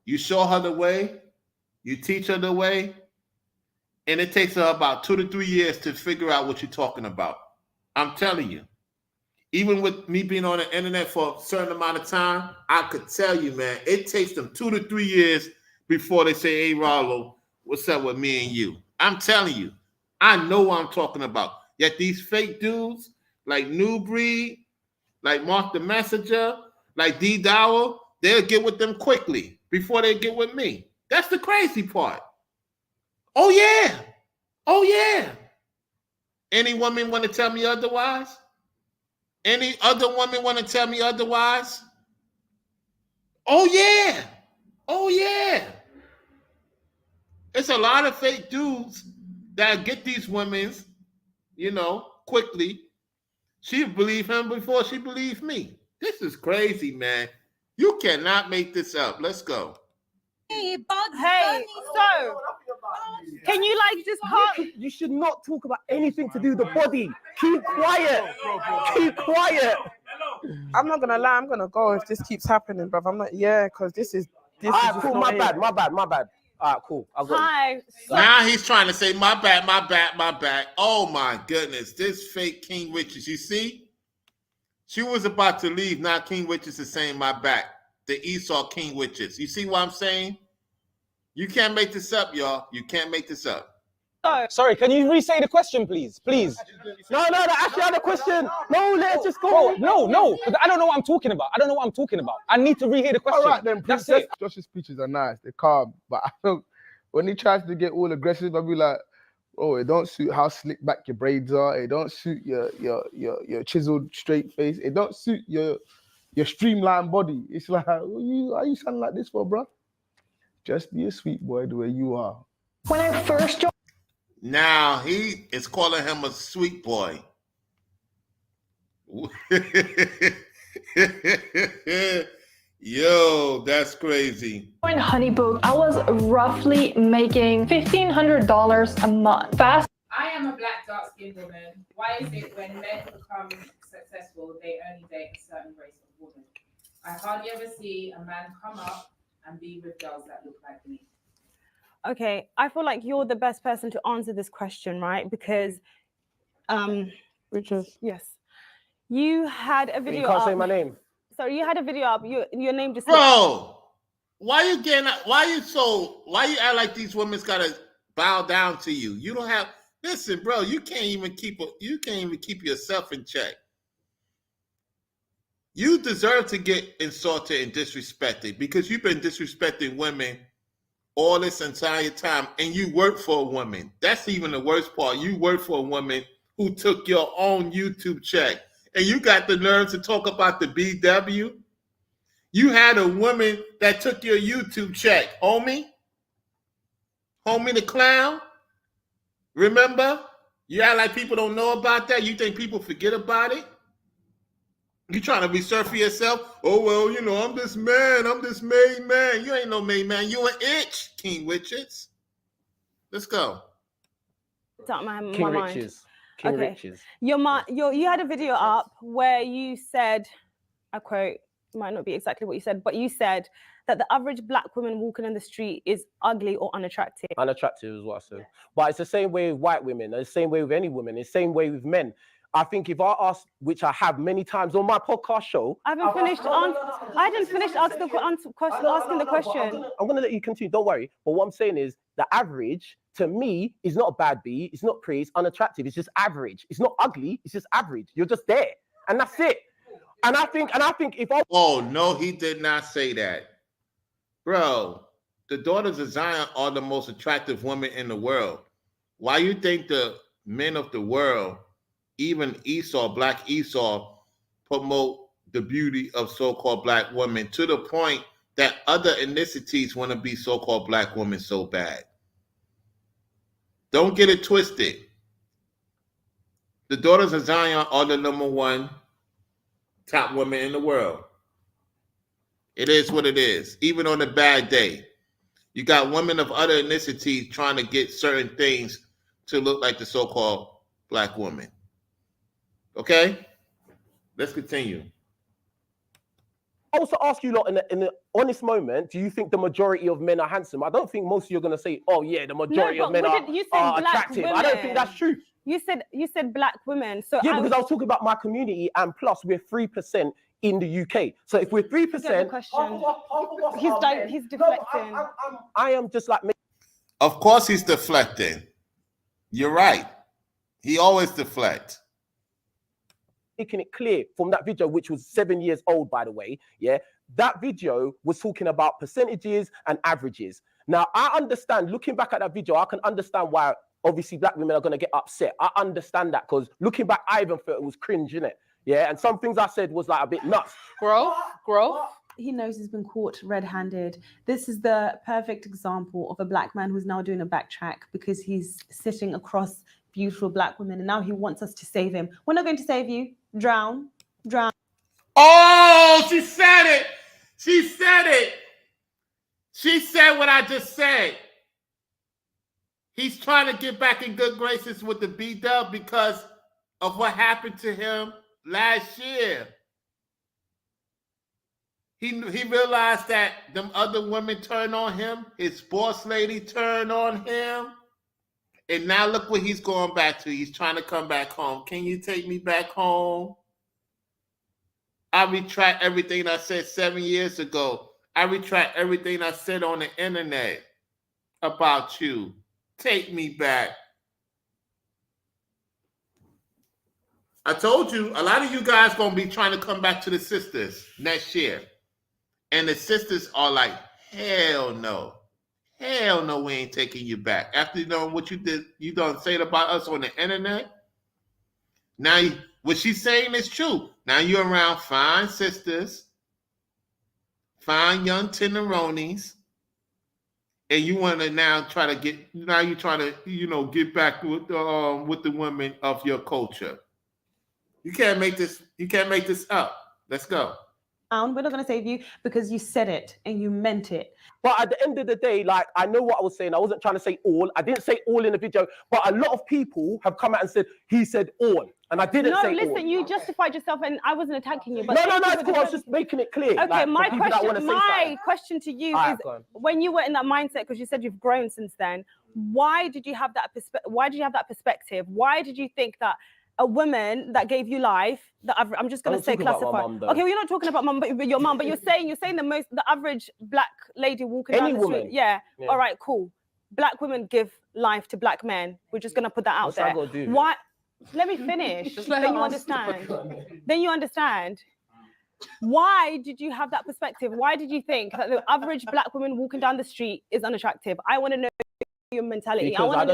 You show her the way, you teach her the way, and it takes her about 2 to 3 years to figure out what you're talking about. I'm telling you. Even with me being on the internet for a certain amount of time, I could tell you, man, it takes them 2 to 3 years before they say, hey, Rollo, what's up with me and you? I'm telling you, I know what I'm talking about. Yet these fake dudes, like New Breed, like Mark the Messenger, like D Dower, they'll get with them quickly before they get with me. That's the crazy part. Oh, yeah. Oh, yeah. Any woman want to tell me otherwise? Any other woman want to tell me otherwise? Oh, yeah. Oh, yeah. It's a lot of fake dudes that get these women, quickly. She believe him before she believe me. This is crazy, man. You cannot make this up. Let's go. Hey, so can you like just calm? You should not talk about anything to do with the body. Keep quiet. Keep quiet. I'm not gonna lie, I'm gonna go if this keeps happening, bruv. I'm not, because this is Alright, just cool. not My it. bad. Alright, cool. I got you. Hi. Now he's trying to say, my bad. Oh, my goodness. This fake King Richards, you see? She was about to leave. Now King Richards is saying, my back. The Esau King Richards. You see what I'm saying? You can't make this up, y'all. You can't make this up. Sorry, can you re-say the question, please? Please. No, I actually had a question. No, let's just go. Oh, no, because I don't know what I'm talking about. I need to rehear the question. All right, then, That's Princess. it. Josh's speeches are nice. They're calm. But I know when he tries to get all aggressive, I'll be like, oh, it don't suit how slick back your braids are. It don't suit your chiseled straight face. It don't suit your streamlined body. It's like, why you sound like this for, bro? Just be a sweet boy the way you are. When I first joined. Now he is calling him a sweet boy. Yo, that's crazy. Joined Honeybook, I was roughly making $1,500 a month. Fast. I am a black dark-skinned woman. Why is it when men become successful, they only date a certain race of woman? I hardly ever see a man come up and be with girls that look like me. Okay, I feel like you're the best person to answer this question, right? Because, Richard. yes, you had a video. You can't up. say my name. So you had a video up. Your name just. Bro, why you act like these women's gotta bow down to you? You don't have. Listen, bro, you can't even keep yourself in check. You deserve to get insulted and disrespected because you've been disrespecting women all this entire time, and you work for a woman. That's even the worst part. You work for a woman who took your own YouTube check, and you got the nerve to talk about the BW. You had a woman that took your YouTube check, homie the clown. Remember? You act like people don't know about that. You think people forget about it? You trying to resurf for yourself? Oh, well, I'm this man. I'm this made man. You ain't no made man. You an itch, King Richards. Let's go. It's out my King mind. Riches. King Riches. You had a video up where you said, I quote, might not be exactly what you said, but you said that the average black woman walking on the street is ugly or unattractive. Unattractive is what I said. But it's the same way with white women. It's the same way with any women. It's the same way with men. I think if I ask, which I have many times on my podcast show. I didn't finish asking the question. I'm going to let you continue. Don't worry. But what I'm saying is the average, to me, is not a bad B. It's not pretty. It's unattractive. It's just average. It's not ugly. It's just average. You're just there. And that's it. And I think if I... Oh, no, he did not say that. Bro, the daughters of Zion are the most attractive women in the world. Why you think the men of the world, even Esau, black Esau, promote the beauty of so-called black women to the point that other ethnicities want to be so-called black women so bad? Don't get it twisted. The daughters of Zion are the #1 top women in the world. It is what it is. Even on a bad day, you got women of other ethnicities trying to get certain things to look like the so-called black woman. Okay? Let's continue. I also ask you lot in the honest moment, do you think the majority of men are handsome? I don't think most of you are going to say, oh yeah, the majority of men are attractive. I don't think that's true. You said black women. So yeah, because I was talking about my community, and plus we're 3% in the UK. So if we're 3%, He's deflecting. I am just like. Of course he's deflecting. You're right. He always deflects. Making it clear from that video, which was 7 years old, by the way, yeah, that video was talking about percentages and averages. Now, I understand, looking back at that video, I can understand why obviously black women are going to get upset. I understand that because looking back, I even felt it was cringe, innit? Yeah, and some things I said was like a bit nuts. Growth. He knows he's been caught red-handed. This is the perfect example of a black man who's now doing a backtrack because he's sitting across beautiful black women and now he wants us to save him. We're not going to save you. Drown. Oh, she said it. She said it. She said what I just said. He's trying to get back in good graces with the B-Dub because of what happened to him last year. He realized that them other women turned on him. His boss lady turned on him. And now look what he's going back to. He's trying to come back home. Can you take me back home? I retract everything I said 7 years ago. I retract everything I said on the internet about you. Take me back. I told you, a lot of you guys going to be trying to come back to the sisters next year. And the sisters are like, hell no. Hell no, we ain't taking you back. After you know what you did, you done say about us on the internet. Now, what she's saying is true. Now you're around fine sisters, fine young tenderonis, and you want to now try to get, now you're trying to, get back with the women of your culture. You can't make this up. Let's go. We're not going to save you because you said it and you meant it. But at the end of the day, like, I know what I was saying. I wasn't trying to say all. I didn't say all in the video, but a lot of people have come out and said, he said all. And I didn't say all. No, listen, you justified yourself and I wasn't attacking you. But no, it's cool. I was just making it clear. Okay, like, my question to you is, when you were in that mindset, because you said you've grown since then, why did you have that perspective? Why did you think that a woman that gave you life, I'm just going to say classify. Okay, well, you're not talking about mum, but your mum, but you're saying the average black lady walking down the street. Yeah. All right, cool. Black women give life to black men. We're just going to put that out there. Why? Let me finish. Then you understand. Then you understand. Why did you have that perspective? Why did you think that the average black woman walking down the street is unattractive? I want to know your mentality. Because I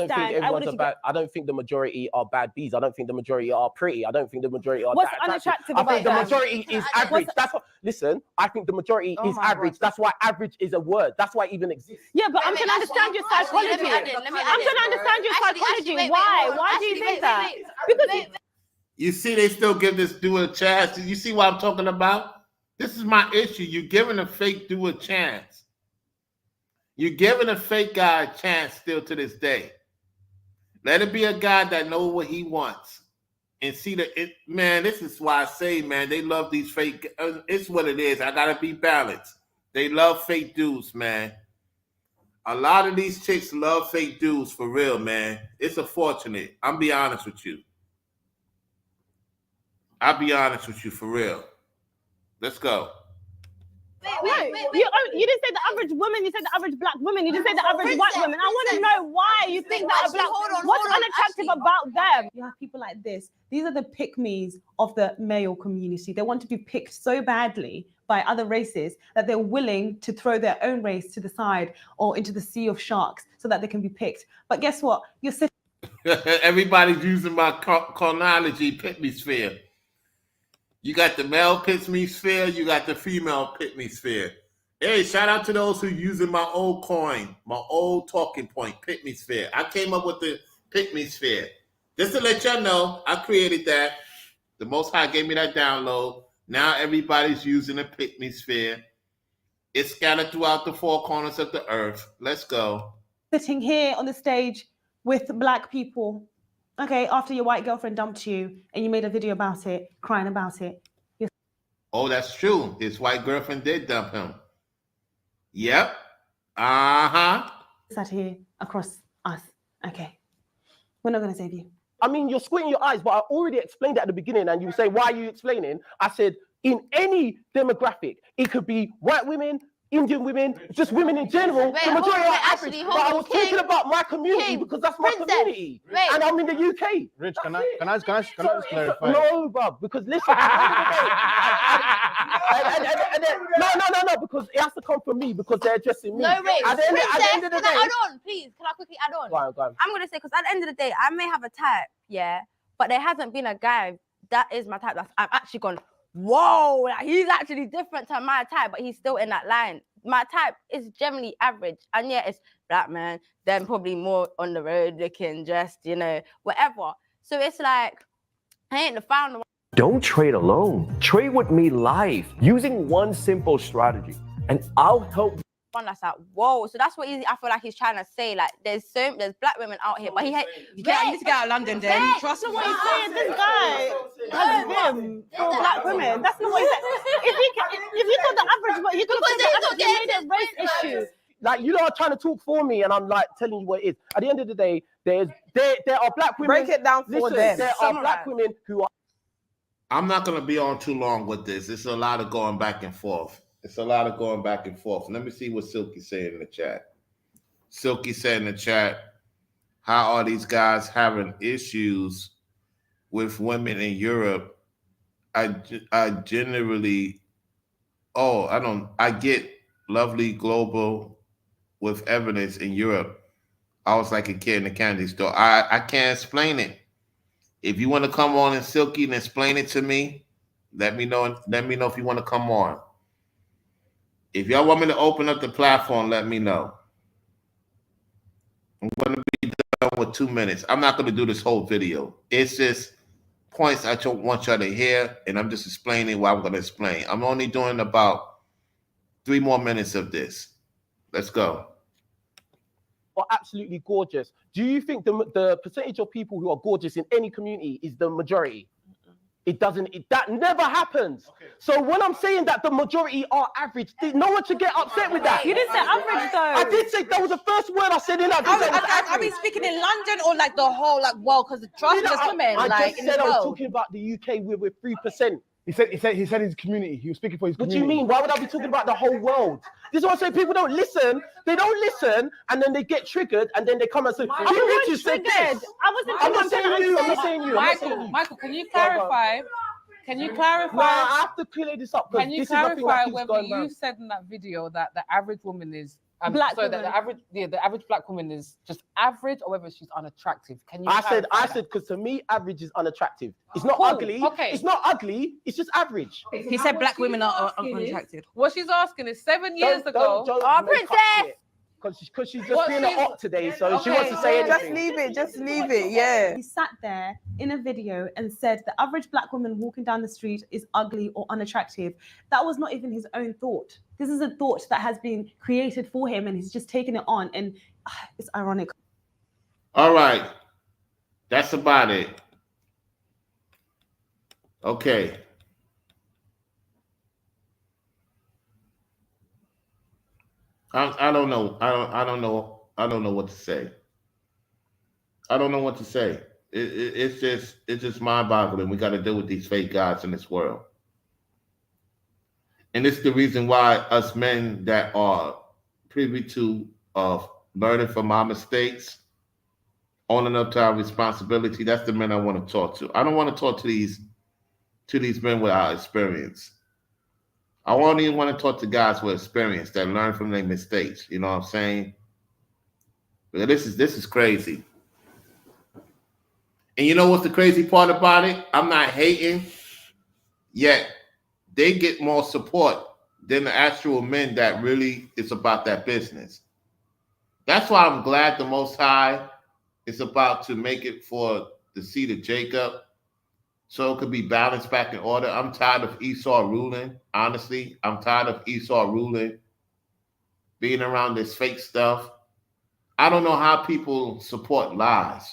don't think the majority are bad bees. I don't think the majority are pretty. I don't think the majority are What's unattractive about I think the majority is average. That's what. Listen, I think the majority is average. That's why average is a word. That's why it even exists. Yeah, but I'm trying to understand your psychology. I'm trying to understand your psychology. Why? Why do you think that? Because you see, they still give this dude a chance. You see what I'm talking about? This is my issue. You're giving a fake dude a chance. You're giving a fake guy a chance still to this day. Let it be a guy that knows what he wants. And see, man, this is why I say, man, they love these fake. It's what it is. I got to be balanced. They love fake dudes, man. A lot of these chicks love fake dudes for real, man. It's unfortunate. I'm be honest with you. I'll be honest with you for real. Let's go. You didn't say the average woman, you said the average black woman, you didn't say the average white woman. I want to know why you think that what's unattractive about them? You have people like this. These are the pick-me's of the male community. They want to be picked so badly by other races that they're willing to throw their own race to the side or into the sea of sharks so that they can be picked. But guess what? You're sitting. Everybody's using my chronology pick-me sphere. You got the male pick-me sphere, you got the female pick-me sphere. Hey, shout out to those who using my old coin, my old talking point, pick-me sphere. I came up with the pick-me sphere. Just to let y'all know, I created that. The Most High gave me that download. Now everybody's using a pick-me sphere. It's scattered throughout the four corners of the earth. Let's go. Sitting here on the stage with black people. Okay, after your white girlfriend dumped you and you made a video about it, crying about it. Oh, that's true. His white girlfriend did dump him. Yep. Uh-huh. Sat here across us. Okay. We're not going to save you. I mean, you're squinting your eyes, but I already explained it at the beginning and you say, why are you explaining? I said, in any demographic. It could be white women, Indian women, just women in general. Wait, The majority hold on, are average. actually, But hold I on, was King, talking about my community King, because that's my Princess, community, wait. and I'm in the UK. Rich, That's can I it. just clarify? No, bruv, because listen, at the end of the day, no, because it has to come from me because they're addressing me. No, wait, At the end Princess, of the can I day, add on, please? Can I quickly add on? Go on. I'm gonna say, because at the end of the day, I may have a type, yeah, but there hasn't been a guy that is my type that's I've actually gone, whoa, like, he's actually different to my type, but he's still in that line. My type is generally average, and yeah, it's black man, then probably more on the road looking, dressed, you know, whatever. So it's like, I ain't the founder. Don't trade alone. Trade with me live using one simple strategy, and I'll help. One that's like, whoa. So that's what I feel like he's trying to say. Like, there's black women out here, but you need to get out of London, then. Trust me. What he's saying, this guy has vim for black women. That's not what he's saying. If he got the average, but he could have made it a race issue. Like, you know, are trying to talk for me, and I'm like telling you what it is. At the end of the day, there are black women. Break it down for them. There are black women who are. I'm not going to be on too long with this. It's a lot of going back and forth. Let me see what Silky said in the chat. Silky said in the chat, how are these guys having issues with women in Europe? I generally, I get lovely global with evidence in Europe. I was like a kid in the candy store. I can't explain it. If you want to come on and Silky and explain it to me, let me know. Let me know if you want to come on. If y'all want me to open up the platform, let me know. I'm going to be done with 2 minutes. I'm not going to do this whole video. It's just points I don't want y'all to hear, and I'm just explaining what I'm going to explain. I'm only doing about 3 more minutes of this. Let's go. Are absolutely gorgeous. Do you think the percentage of people who are gorgeous in any community is the majority? It doesn't. That never happens. Okay. So when I'm saying that the majority are average, no one should get upset with that. You didn't say average though. I did say that was the first word I said in that. Are we speaking in London or like the whole world? Because trust us, women. I like just in said the I was world. talking about the UK. We're 3%. He said his community. He was speaking for his What community. do you mean? Why would I be talking about the whole world? This is what I'm saying. People don't listen. They don't listen, and then they get triggered, and then they come and say, I wasn't triggered. I'm not saying you. I'm not saying you. Michael, can you clarify? Can you clarify? No, I have to clear this up. Can you this is the thing clarify that keeps whether going you round. said in that video that the average woman is black sorry, woman. that the average black woman is just average, or whether she's unattractive? Can you? I said clarify that? because to me, average is unattractive. It's not Cool, ugly. okay. It's not ugly. It's just average. He said black women are unattractive. What she's asking is 7 years ago. Princess! Because she's just being an op today, so she wants to say anything. Just leave it, yeah. He sat there in a video and said the average black woman walking down the street is ugly or unattractive. That was not even his own thought. This is a thought that has been created for him, and he's just taken it on, and it's ironic. All right. That's about it. Okay. I don't know. I don't know. I don't know what to say. I don't know what to say. It's just mind-boggling. We got to deal with these fake guys in this world. And it's the reason why us men that are privy to learning from our mistakes, owning up to our responsibility, that's the men I want to talk to. I don't want to talk to these men without experience. I only want to talk to guys with experience that learn from their mistakes. You know what I'm saying? But this is crazy. And you know what's the crazy part about it? I'm not hating, yet they get more support than the actual men that really is about that business. That's why I'm glad the Most High is about to make it for the seed of Jacob, so it could be balanced back in order. I'm tired of Esau ruling, honestly. I'm tired of Esau ruling, being around this fake stuff. I don't know how people support lies.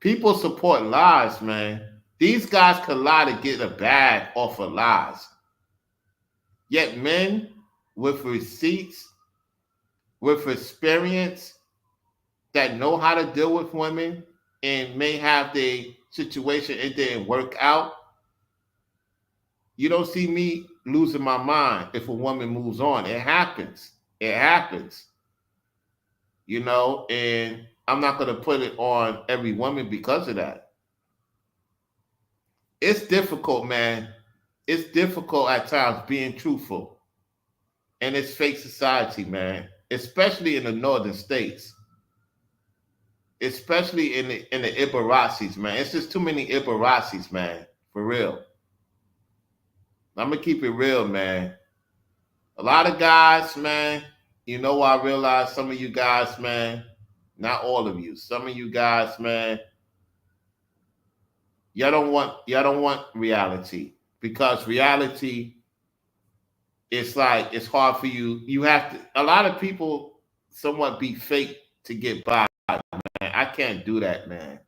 People support lies, man. These guys could lie to get a bag off of lies. Yet men with receipts, with experience, that know how to deal with women and may have the situation, it didn't work out, You don't see me losing my mind if a woman moves on. It happens. It happens. You know, and I'm not going to put it on every woman because of that. It's difficult, man. It's difficult at times being truthful. And it's fake society, man. Especially in the northern states. Especially in the Ibaracis, man. It's just too many Ibaracis, man. For real. I'm gonna keep it real, man. A lot of guys, man, you know, I realize some of you guys, man, not all of you, some of you guys, man, y'all don't want reality, because reality, it's like, it's hard for you. You have to, a lot of people somewhat be fake to get by, man. I can't do that, man.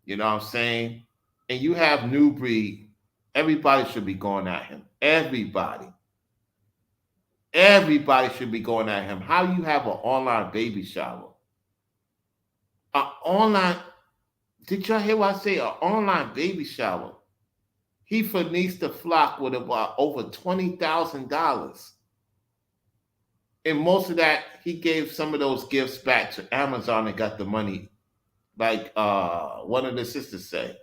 You know what I'm saying? And you have New Breed, everybody should be going at him. Everybody should be going at him. How you have an online baby shower? Did y'all hear what I say? An online baby shower. He financed the flock with about over $20,000. And most of that, he gave some of those gifts back to Amazon and got the money. Like one of the sisters said.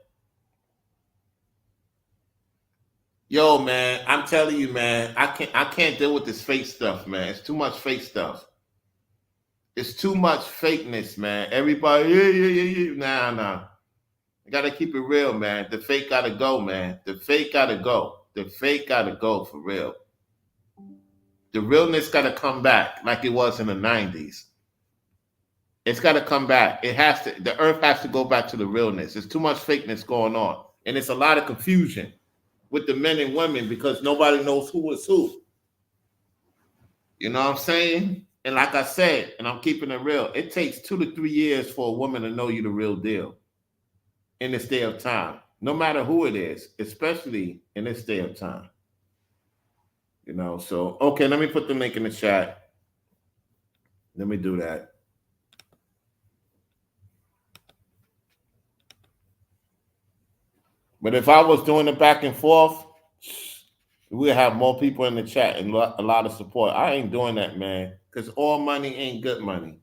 Yo, man, I'm telling you, man, I can't deal with this fake stuff, man. It's too much fake stuff. It's too much fakeness, man. Everybody, yeah. Nah. I gotta keep it real, man. The fake gotta go, man. The fake gotta go. The fake gotta go for real. The realness gotta come back like it was in the 90s. It's gotta come back. It has to. The earth has to go back to the realness. There's too much fakeness going on, and it's a lot of confusion with the men and women because nobody knows who is who. You know what I'm saying? And like I said, and I'm keeping it real, it takes 2 to 3 years for a woman to know you the real deal in this day of time, no matter who it is, especially in this day of time. You know, so, okay, let me put the link in the chat. Let me do that. But if I was doing it back and forth, we'd have more people in the chat and a lot of support. I ain't doing that, man, because all money ain't good money.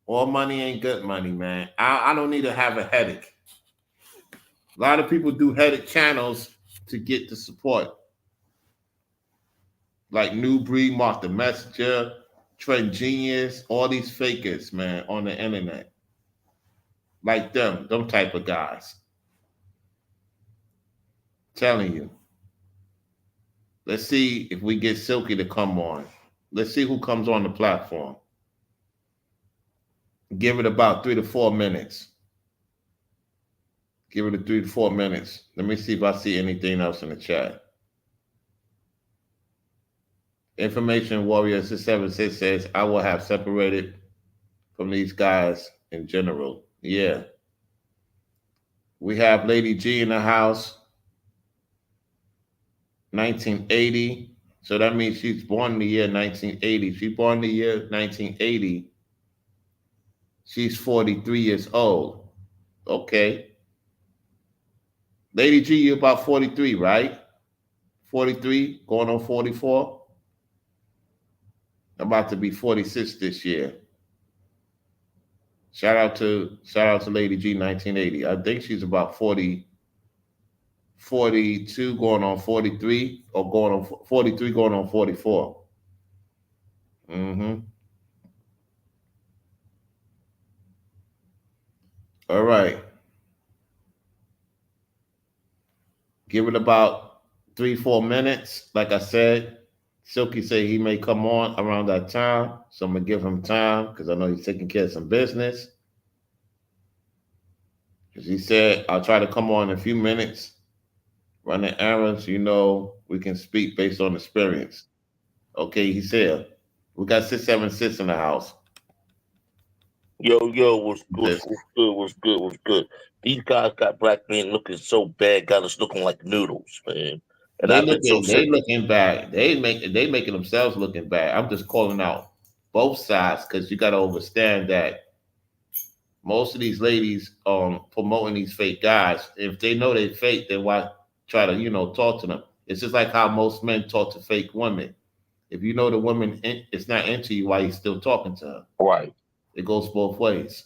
All money ain't good money, man. I don't need to have a headache. A lot of people do headache channels to get the support. Like New Breed, Mark the Messenger, Trend Genius, all these fakers, man, on the internet. Like them type of guys. Telling you. Let's see if we get Silky to come on. Let's see who comes on the platform. Give it about 3 to 4 minutes. Give it 3 to 4 minutes. Let me see if I see anything else in the chat. Information Warrior 676 says, I will have separated from these guys in general. Yeah. We have Lady G in the house. 1980. So that means she's born in the year 1980. She's born in the year 1980. She's 43 years old. Okay. Lady G, you're about 43, right? 43, going on 44. I'm about to be 46 this year. Shout out to Lady G 1980. I think she's about 42 going on 43 or going on 43 going on 44. All right. Give it about 3-4 minutes. Like I said, Silky said he may come on around that time. So I'm going to give him time because I know he's taking care of some business. Because he said, I'll try to come on in a few minutes. Running errands, you know, we can speak based on experience. Okay, he said, we got 676 in the house. Yo, what's good? These guys got black men looking so bad, got us looking like noodles, man. And They looking bad. They making themselves looking bad. I'm just calling out both sides because you got to understand that most of these ladies promoting these fake guys, if they know they fake, then why try to, talk to them. It's just like how most men talk to fake women. If you know the woman is not into you, why you still talking to her? Right. It goes both ways.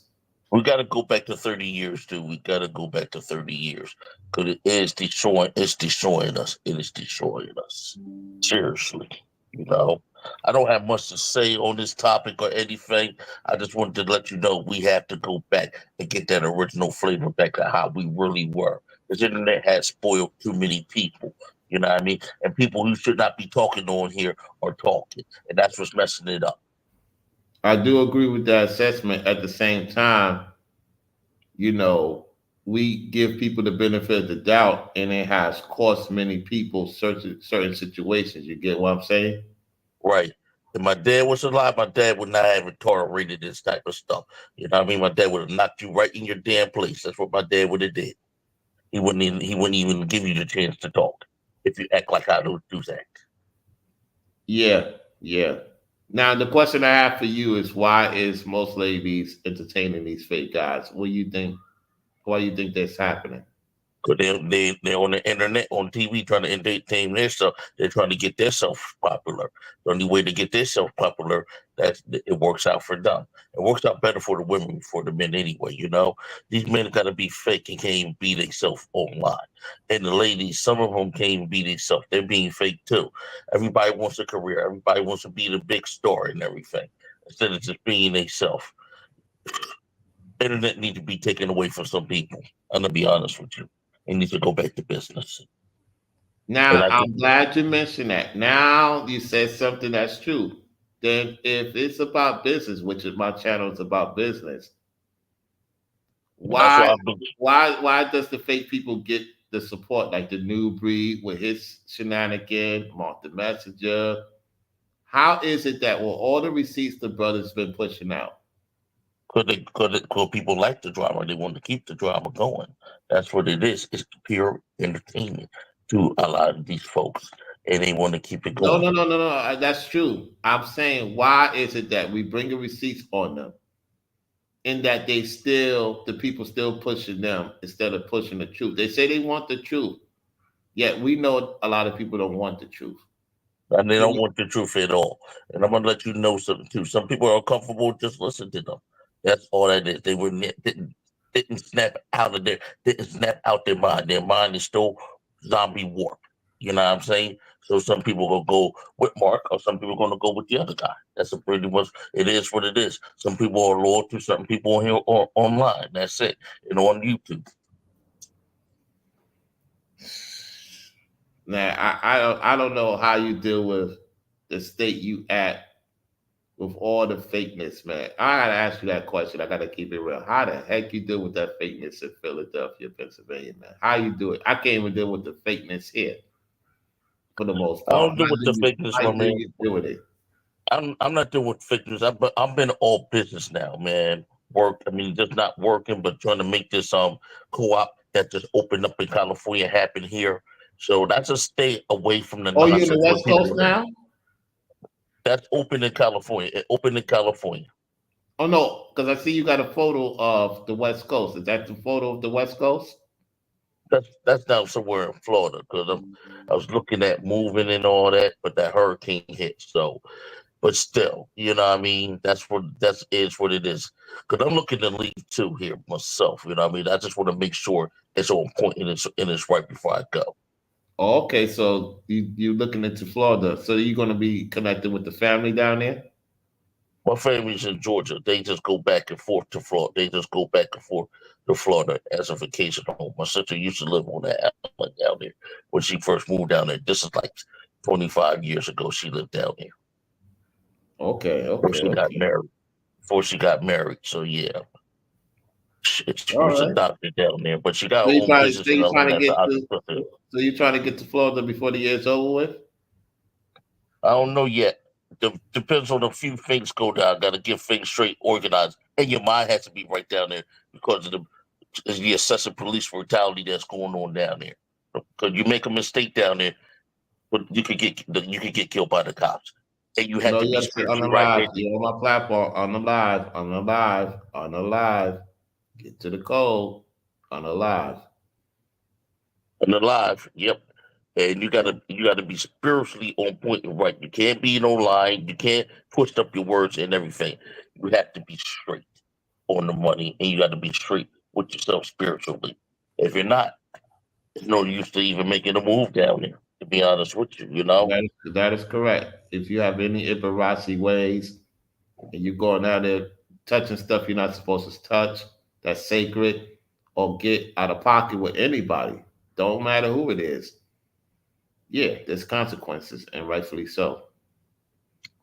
We got to go back to 30 years, dude. We got to go back to 30 years because it is destroying. It's destroying us. It is destroying us. Seriously, I don't have much to say on this topic or anything. I just wanted to let you know we have to go back and get that original flavor back to how we really were. This internet has spoiled too many people. You know what I mean? And people who should not be talking on here are talking, and that's what's messing it up. I do agree with that assessment. At the same time, we give people the benefit of the doubt, and it has cost many people certain situations. You get what I'm saying? Right. If my dad was alive, my dad would not have tolerated this type of stuff. You know what I mean? My dad would have knocked you right in your damn place. That's what my dad would have did. He wouldn't even give you the chance to talk if you act like how those dudes act. Yeah, yeah. Now the question I have for you is, why is most ladies entertaining these fake guys? What do you think? Why do you think that's happening? Because they're on the internet, on TV, trying to entertain themselves. They're trying to get themselves popular. The only way to get themselves popular, it works out for them. It works out better for the women than for the men anyway, These men got to be fake and can't even be themselves online. And the ladies, some of them can't even be themselves. They're being fake too. Everybody wants a career. Everybody wants to be the big star and everything, instead of just being themselves. Internet needs to be taken away from some people. I'm gonna be honest with you. It needs to go back to business. Now, I'm glad you mentioned that. Now you said something that's true. Then, if it's about business, which is my channel is about business, why does the fake people get the support, like the new breed with his shenanigan, Mark the Messenger? How is it that with all the receipts the brothers been pushing out? Because people like the drama. They want to keep the drama going. That's what it is. It's pure entertainment to a lot of these folks, and they want to keep it going. No. That's true. I'm saying, why is it that we bring the receipts on them, and that the people still pushing them instead of pushing the truth? They say they want the truth, yet we know a lot of people don't want the truth. And they don't want the truth at all. And I'm gonna let you know something too. Some people are uncomfortable. Just listen to them. That's all that is. They didn't snap out of didn't snap out their mind. Their mind is still zombie warp. You know what I'm saying? So some people will go with Mark, or some people are gonna go with the other guy. That's pretty much it is what it is. Some people are loyal to certain people on here or online. That's it. And on YouTube. Now, I don't know how you deal with the state you at with all the fakeness, man. I gotta ask you that question. I gotta keep it real. How the heck you deal with that fakeness in Philadelphia, Pennsylvania, man? How you do it? I can't even deal with the fakeness here, for the most part. I don't deal with the fakeness, my man. You deal with it? I'm not doing with fakeness. I've been all business now, man. Just not working, but trying to make this co-op that just opened up in California happen here. So that's a stay away from the nonsense. You're in the West Coast now? That's open in California. It opened in California. Oh no, because I see you got a photo of the West Coast. Is that the photo of the West Coast? That's down somewhere in Florida, because I was looking at moving and all that, but that hurricane hit. So, but still, you know what I mean? That's what it is. Because I'm looking to leave too here myself. You know what I mean? I just want to make sure it's on point and it's right before I go. Oh, okay, so you're looking into Florida. So you're going to be connected with the family down there? My family's in Georgia. They just go back and forth to Florida. They just go back and forth to Florida as a vacation home. My sister used to live on that island down there when she first moved down there. This is like 25 years ago. She lived down there. Okay. Before she got married. So yeah, she was adopted down there, but she got her own business. So you're trying to get to Florida before the year's over with? I don't know yet. Depends on a few things go down. Got to get things straight, organized, and your mind has to be right down there because of the excessive police brutality that's going on down there. Because you make a mistake down there, but you could get killed by the cops, and you have to be spiritually right. You're on my platform, on the live. Get to the code, on the live. And alive, yep. And you gotta be spiritually on point and right. You can't be no lying. You can't twist up your words and everything. You have to be straight on the money, and you got to be straight with yourself spiritually. If you're not, there's no use to even making a move down there. To be honest with you, you know. That is correct. If you have any Ibarasi ways and you're going out there touching stuff you're not supposed to touch, that's sacred, or get out of pocket with anybody, don't matter who it is. Yeah, there's consequences, and rightfully so.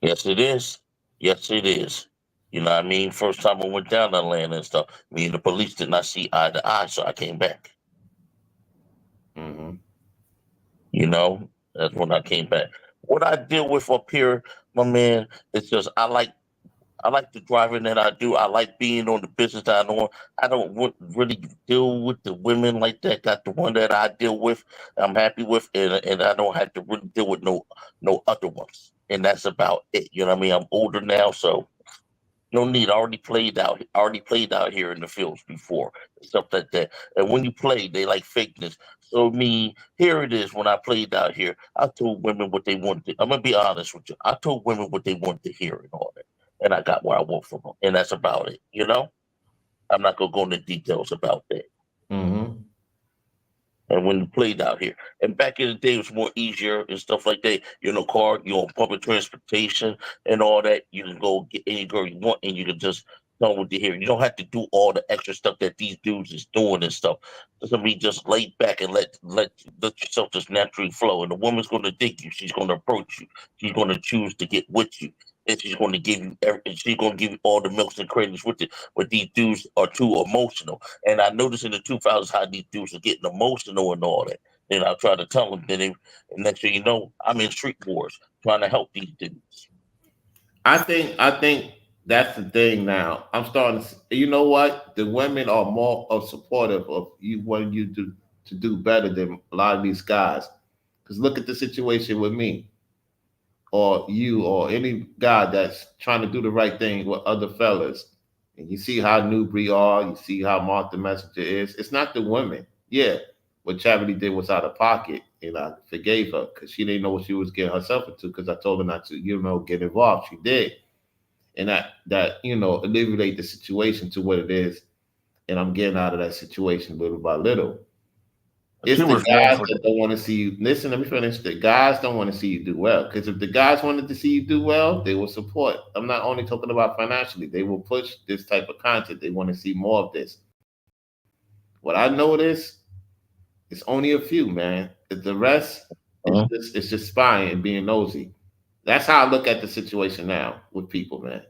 Yes, it is. Yes, it is. You know what I mean? First time I went down to Atlanta and stuff, me and the police did not see eye to eye, so I came back. Hmm. You know, that's when I came back. What I deal with up here, my man, it's just I like the driving that I do. I like being on the business that I'm on. I don't really deal with the women like that. Got the one that I deal with, I'm happy with, and I don't have to really deal with no other ones. And that's about it. You know what I mean? I'm older now, so no need. I already played out here in the fields before, stuff like that. And when you play, they like fakeness. So me, here it is. When I played out here, I told women what they wanted. I'm gonna be honest with you. I told women what they wanted to hear and all that, and I got what I want from them, and that's about it. You know, I'm not gonna go into details about that. Hmm. And when you played out here, and back in the day, it was more easier and stuff like that. You're in a car, you're on public transportation and all that. You can go get any girl you want, and you can just tell them what to hear. You don't have to do all the extra stuff that these dudes is doing and stuff. Just to be just laid back and let yourself just naturally flow. And the woman's going to dig you. She's going to approach you. She's going to choose to get with you. And she's going to give you and she's going to give you all the milks and credits with it. But these dudes are too emotional. And I noticed in the 2000s how these dudes are getting emotional and all that. Then I try to tell them, and next thing you know, I'm in street wars trying to help these dudes. I think that's the thing now. I'm starting to. You know what? The women are more of supportive of you wanting you to do better than a lot of these guys. Because look at the situation with me, or you, or any guy that's trying to do the right thing with other fellas. And you see how Newbury are. You see how Mark the Messenger is. It's not the women. Yeah, what Charity did was out of pocket, and I forgave her because she didn't know what she was getting herself into. Because I told her not to, get involved. She did, and that alleviate the situation to what it is, and I'm getting out of that situation little by little. It's She the was wrong guys for that don't want to see you. Listen, let me finish. The guys don't want to see you do well because if the guys wanted to see you do well, they will support. I'm not only talking about financially; they will push this type of content. They want to see more of this. What I notice, it's only a few, man. The rest is Mhm. just spying and being nosy. That's how I look at the situation now with people, man.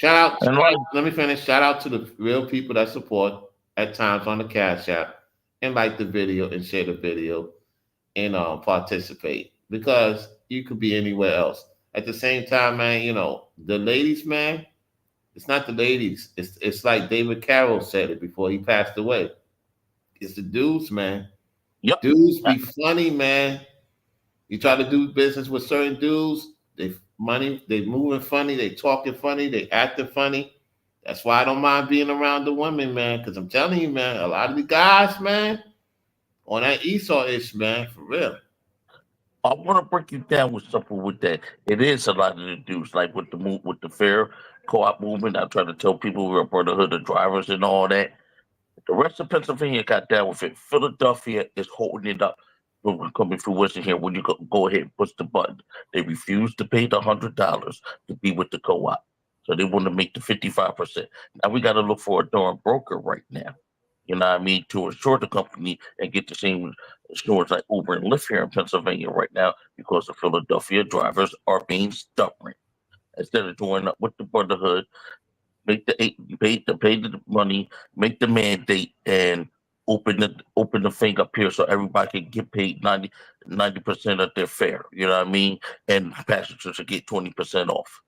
And like, Let me finish. Shout out to the real people that support at times on the Cash App and like the video and share the video and participate because you could be anywhere else. At the same time, man, the ladies, man, it's not the ladies. It's like David Carroll said it before he passed away. It's the dudes, man. yep. Dudes be funny, man. You try to do business with certain dudes, they moving funny, they talking funny, they acting funny. That's why I don't mind being around the women, man. Because I'm telling you, man, a lot of the guys, man, on that Esau-ish, man, for real. I want to break you down with something with that. It is a lot of the dudes, like with the move with the fair co-op movement. I try to tell people we're a brotherhood of drivers and all that. The rest of Pennsylvania got down with it. Philadelphia is holding it up. We're coming fruition here. When you go ahead and push the button, they refuse to pay the $100 to be with the co-op, so they want to make the 55%. Now we got to look for a darn broker right now. You know what I mean, to insure the company and get the same insurance like Uber and Lyft here in Pennsylvania right now because the Philadelphia drivers are being stubborn. Instead of joining up with the brotherhood, make the pay the money, make the mandate, and open the thing up here so everybody can get paid 90% of their fare. You know what I mean? And passengers should get 20% off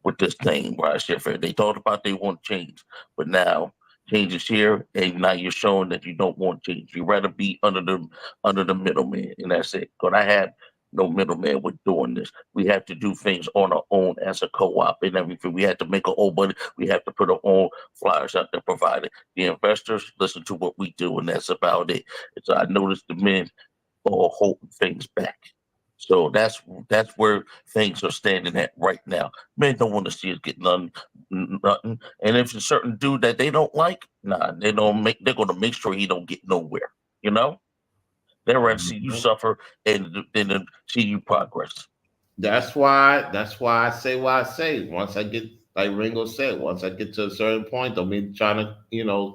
with this thing where I share fare. They thought about they want change, but now change is here, and now you're showing that you don't want change. You rather be under the middleman, and that's it. But I had no middleman with doing this. We have to do things on our own as a co-op and everything. We have to make our own money. We have to put our own flyers out there provided. The investors listen to what we do, and that's about it. And so I noticed the men are holding things back. So that's where things are standing at right now. Men don't want to see us get nothing. And if it's a certain dude that they don't like, nah, they're gonna make sure he don't get nowhere. You know? They'd rather see you suffer and then see you progress. That's why I say what I say. Once I get, like Ringo said, once I get to a certain point, don't be trying to,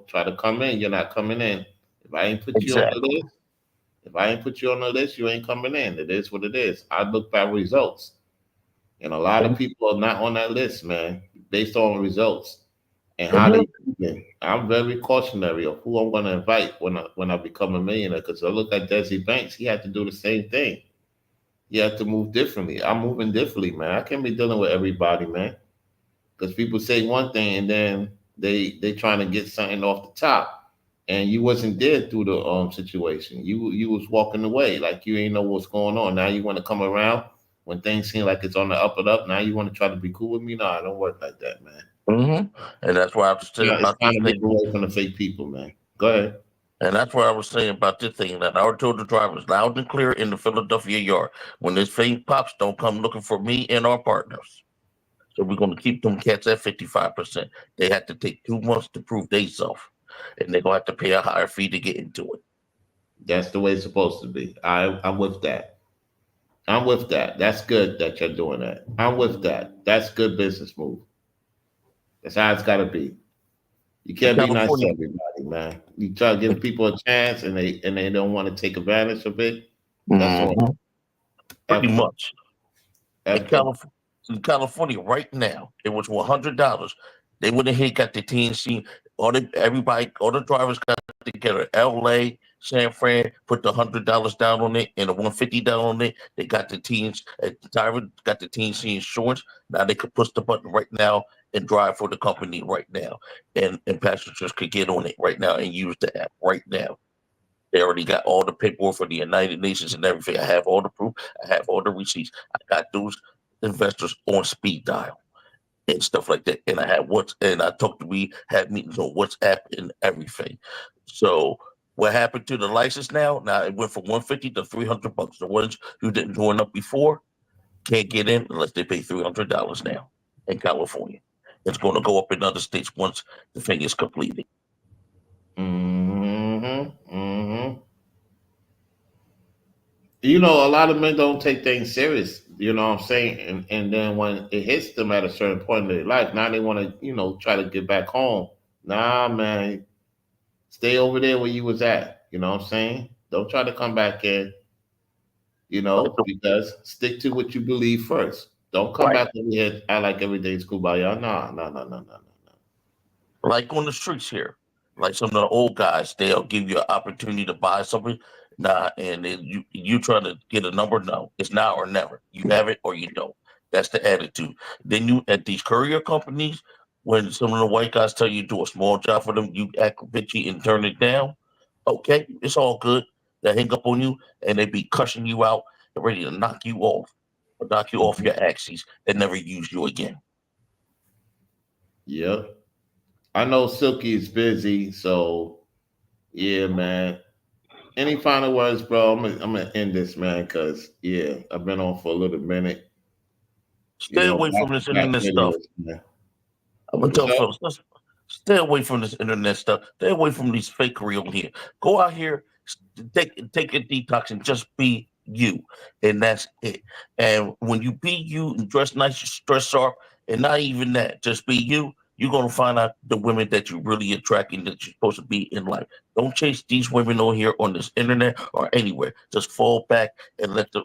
try to come in. You're not coming in. If I ain't put you on the Exactly. list, you ain't coming in. It is what it is. I look at results. And a lot of people are not on that list, man, based on results and how they do. I'm very cautionary of who I'm going to invite when I become a millionaire. Because I look at Desi Banks, he had to do the same thing. He had to move differently. I'm moving differently, man. I can't be dealing with everybody, man. Because people say one thing and then they trying to get something off the top, and you wasn't there through the situation. You was walking away like you ain't know what's going on. Now you want to come around when things seem like it's on the up and up. Now you want to try to be cool with me? No, I don't work like that, man. And that's why I was saying Yeah, it's about time this to get thing. away from the fake people, man. Go ahead. And that's what I was saying about this thing that I already told the drivers loud and clear in the Philadelphia yard. When this thing pops, don't come looking for me and our partners. So we're going to keep them cats at 55%. They have to take 2 months to prove themselves, and they're going to have to pay a higher fee to get into it. That's the way it's supposed to be. I'm with that. I'm with that. That's good that you're doing that. I'm with that. That's good business move. That's how it's got to be. You can't be nice to California, everybody, man. You try to give people a chance, and they don't want to take advantage of it. That's on pretty F them. much. In California right now, it was $100. They went ahead, got the TNC. All the drivers got together. LA, San Fran, put the $100 down on it and the $150 down on it. They got the teens. The driver got the TNC insurance. Now they could push the button right now and drive for the company right now, and passengers could get on it right now and use the app right now. They already got all the paperwork for the United Nations and everything. I have all the proof. I have all the receipts. I got those investors on speed dial and stuff like that. And I talked to had meetings on WhatsApp and everything. So what happened to the license now? Now it went from $150 to $300. The ones who didn't join up before can't get in unless they pay $300 now in California. It's going to go up in other states once the thing is completed. A lot of men don't take things serious. You know what I'm saying? And then when it hits them at a certain point in their life, now they want to, try to get back home. Nah, man. Stay over there where you was at. You know what I'm saying? Don't try to come back in, because stick to what you believe first. Don't come back over here act like everything's cool by y'all. No. Like on the streets here, like some of the old guys, they'll give you an opportunity to buy something. Nah, and then you try to get a number. No, it's now or never. You have it or you don't. That's the attitude. Then you at these courier companies, when some of the white guys tell you to do a small job for them, you act bitchy and turn it down. Okay, it's all good. They hang up on you and they be cussing you out and ready to knock you off or knock you off your axes and never use you again. Yep. I know Silky is busy, so yeah, man. Any final words, bro? I'm gonna end this, man, because I've been on for a little minute. Stay away from this Back internet stuff. videos, man. I'm gonna What's tell up? folks, stay away from this internet stuff. Stay away from these fake real here. Go out here, take a detox, and just be you, and that's it. And when you be you and dress nice, you dress sharp, and not even that, just be you. You're gonna find out the women that you really attract and that you're supposed to be in life. Don't chase these women on here on this internet or anywhere. Just fall back and let the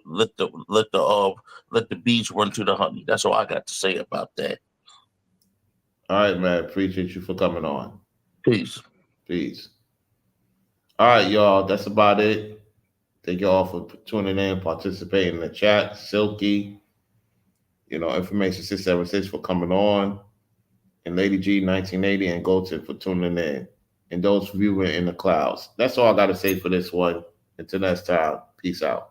bees run to the honey. That's all I got to say about that. All right, man. Appreciate you for coming on. Peace. Peace. All right, y'all. That's about it. Thank you all for tuning in, participating in the chat. Silky, Information 676 for coming on. And Lady G 1980 and Goldton for tuning in. And those viewing in the clouds. That's all I got to say for this one. Until next time, peace out.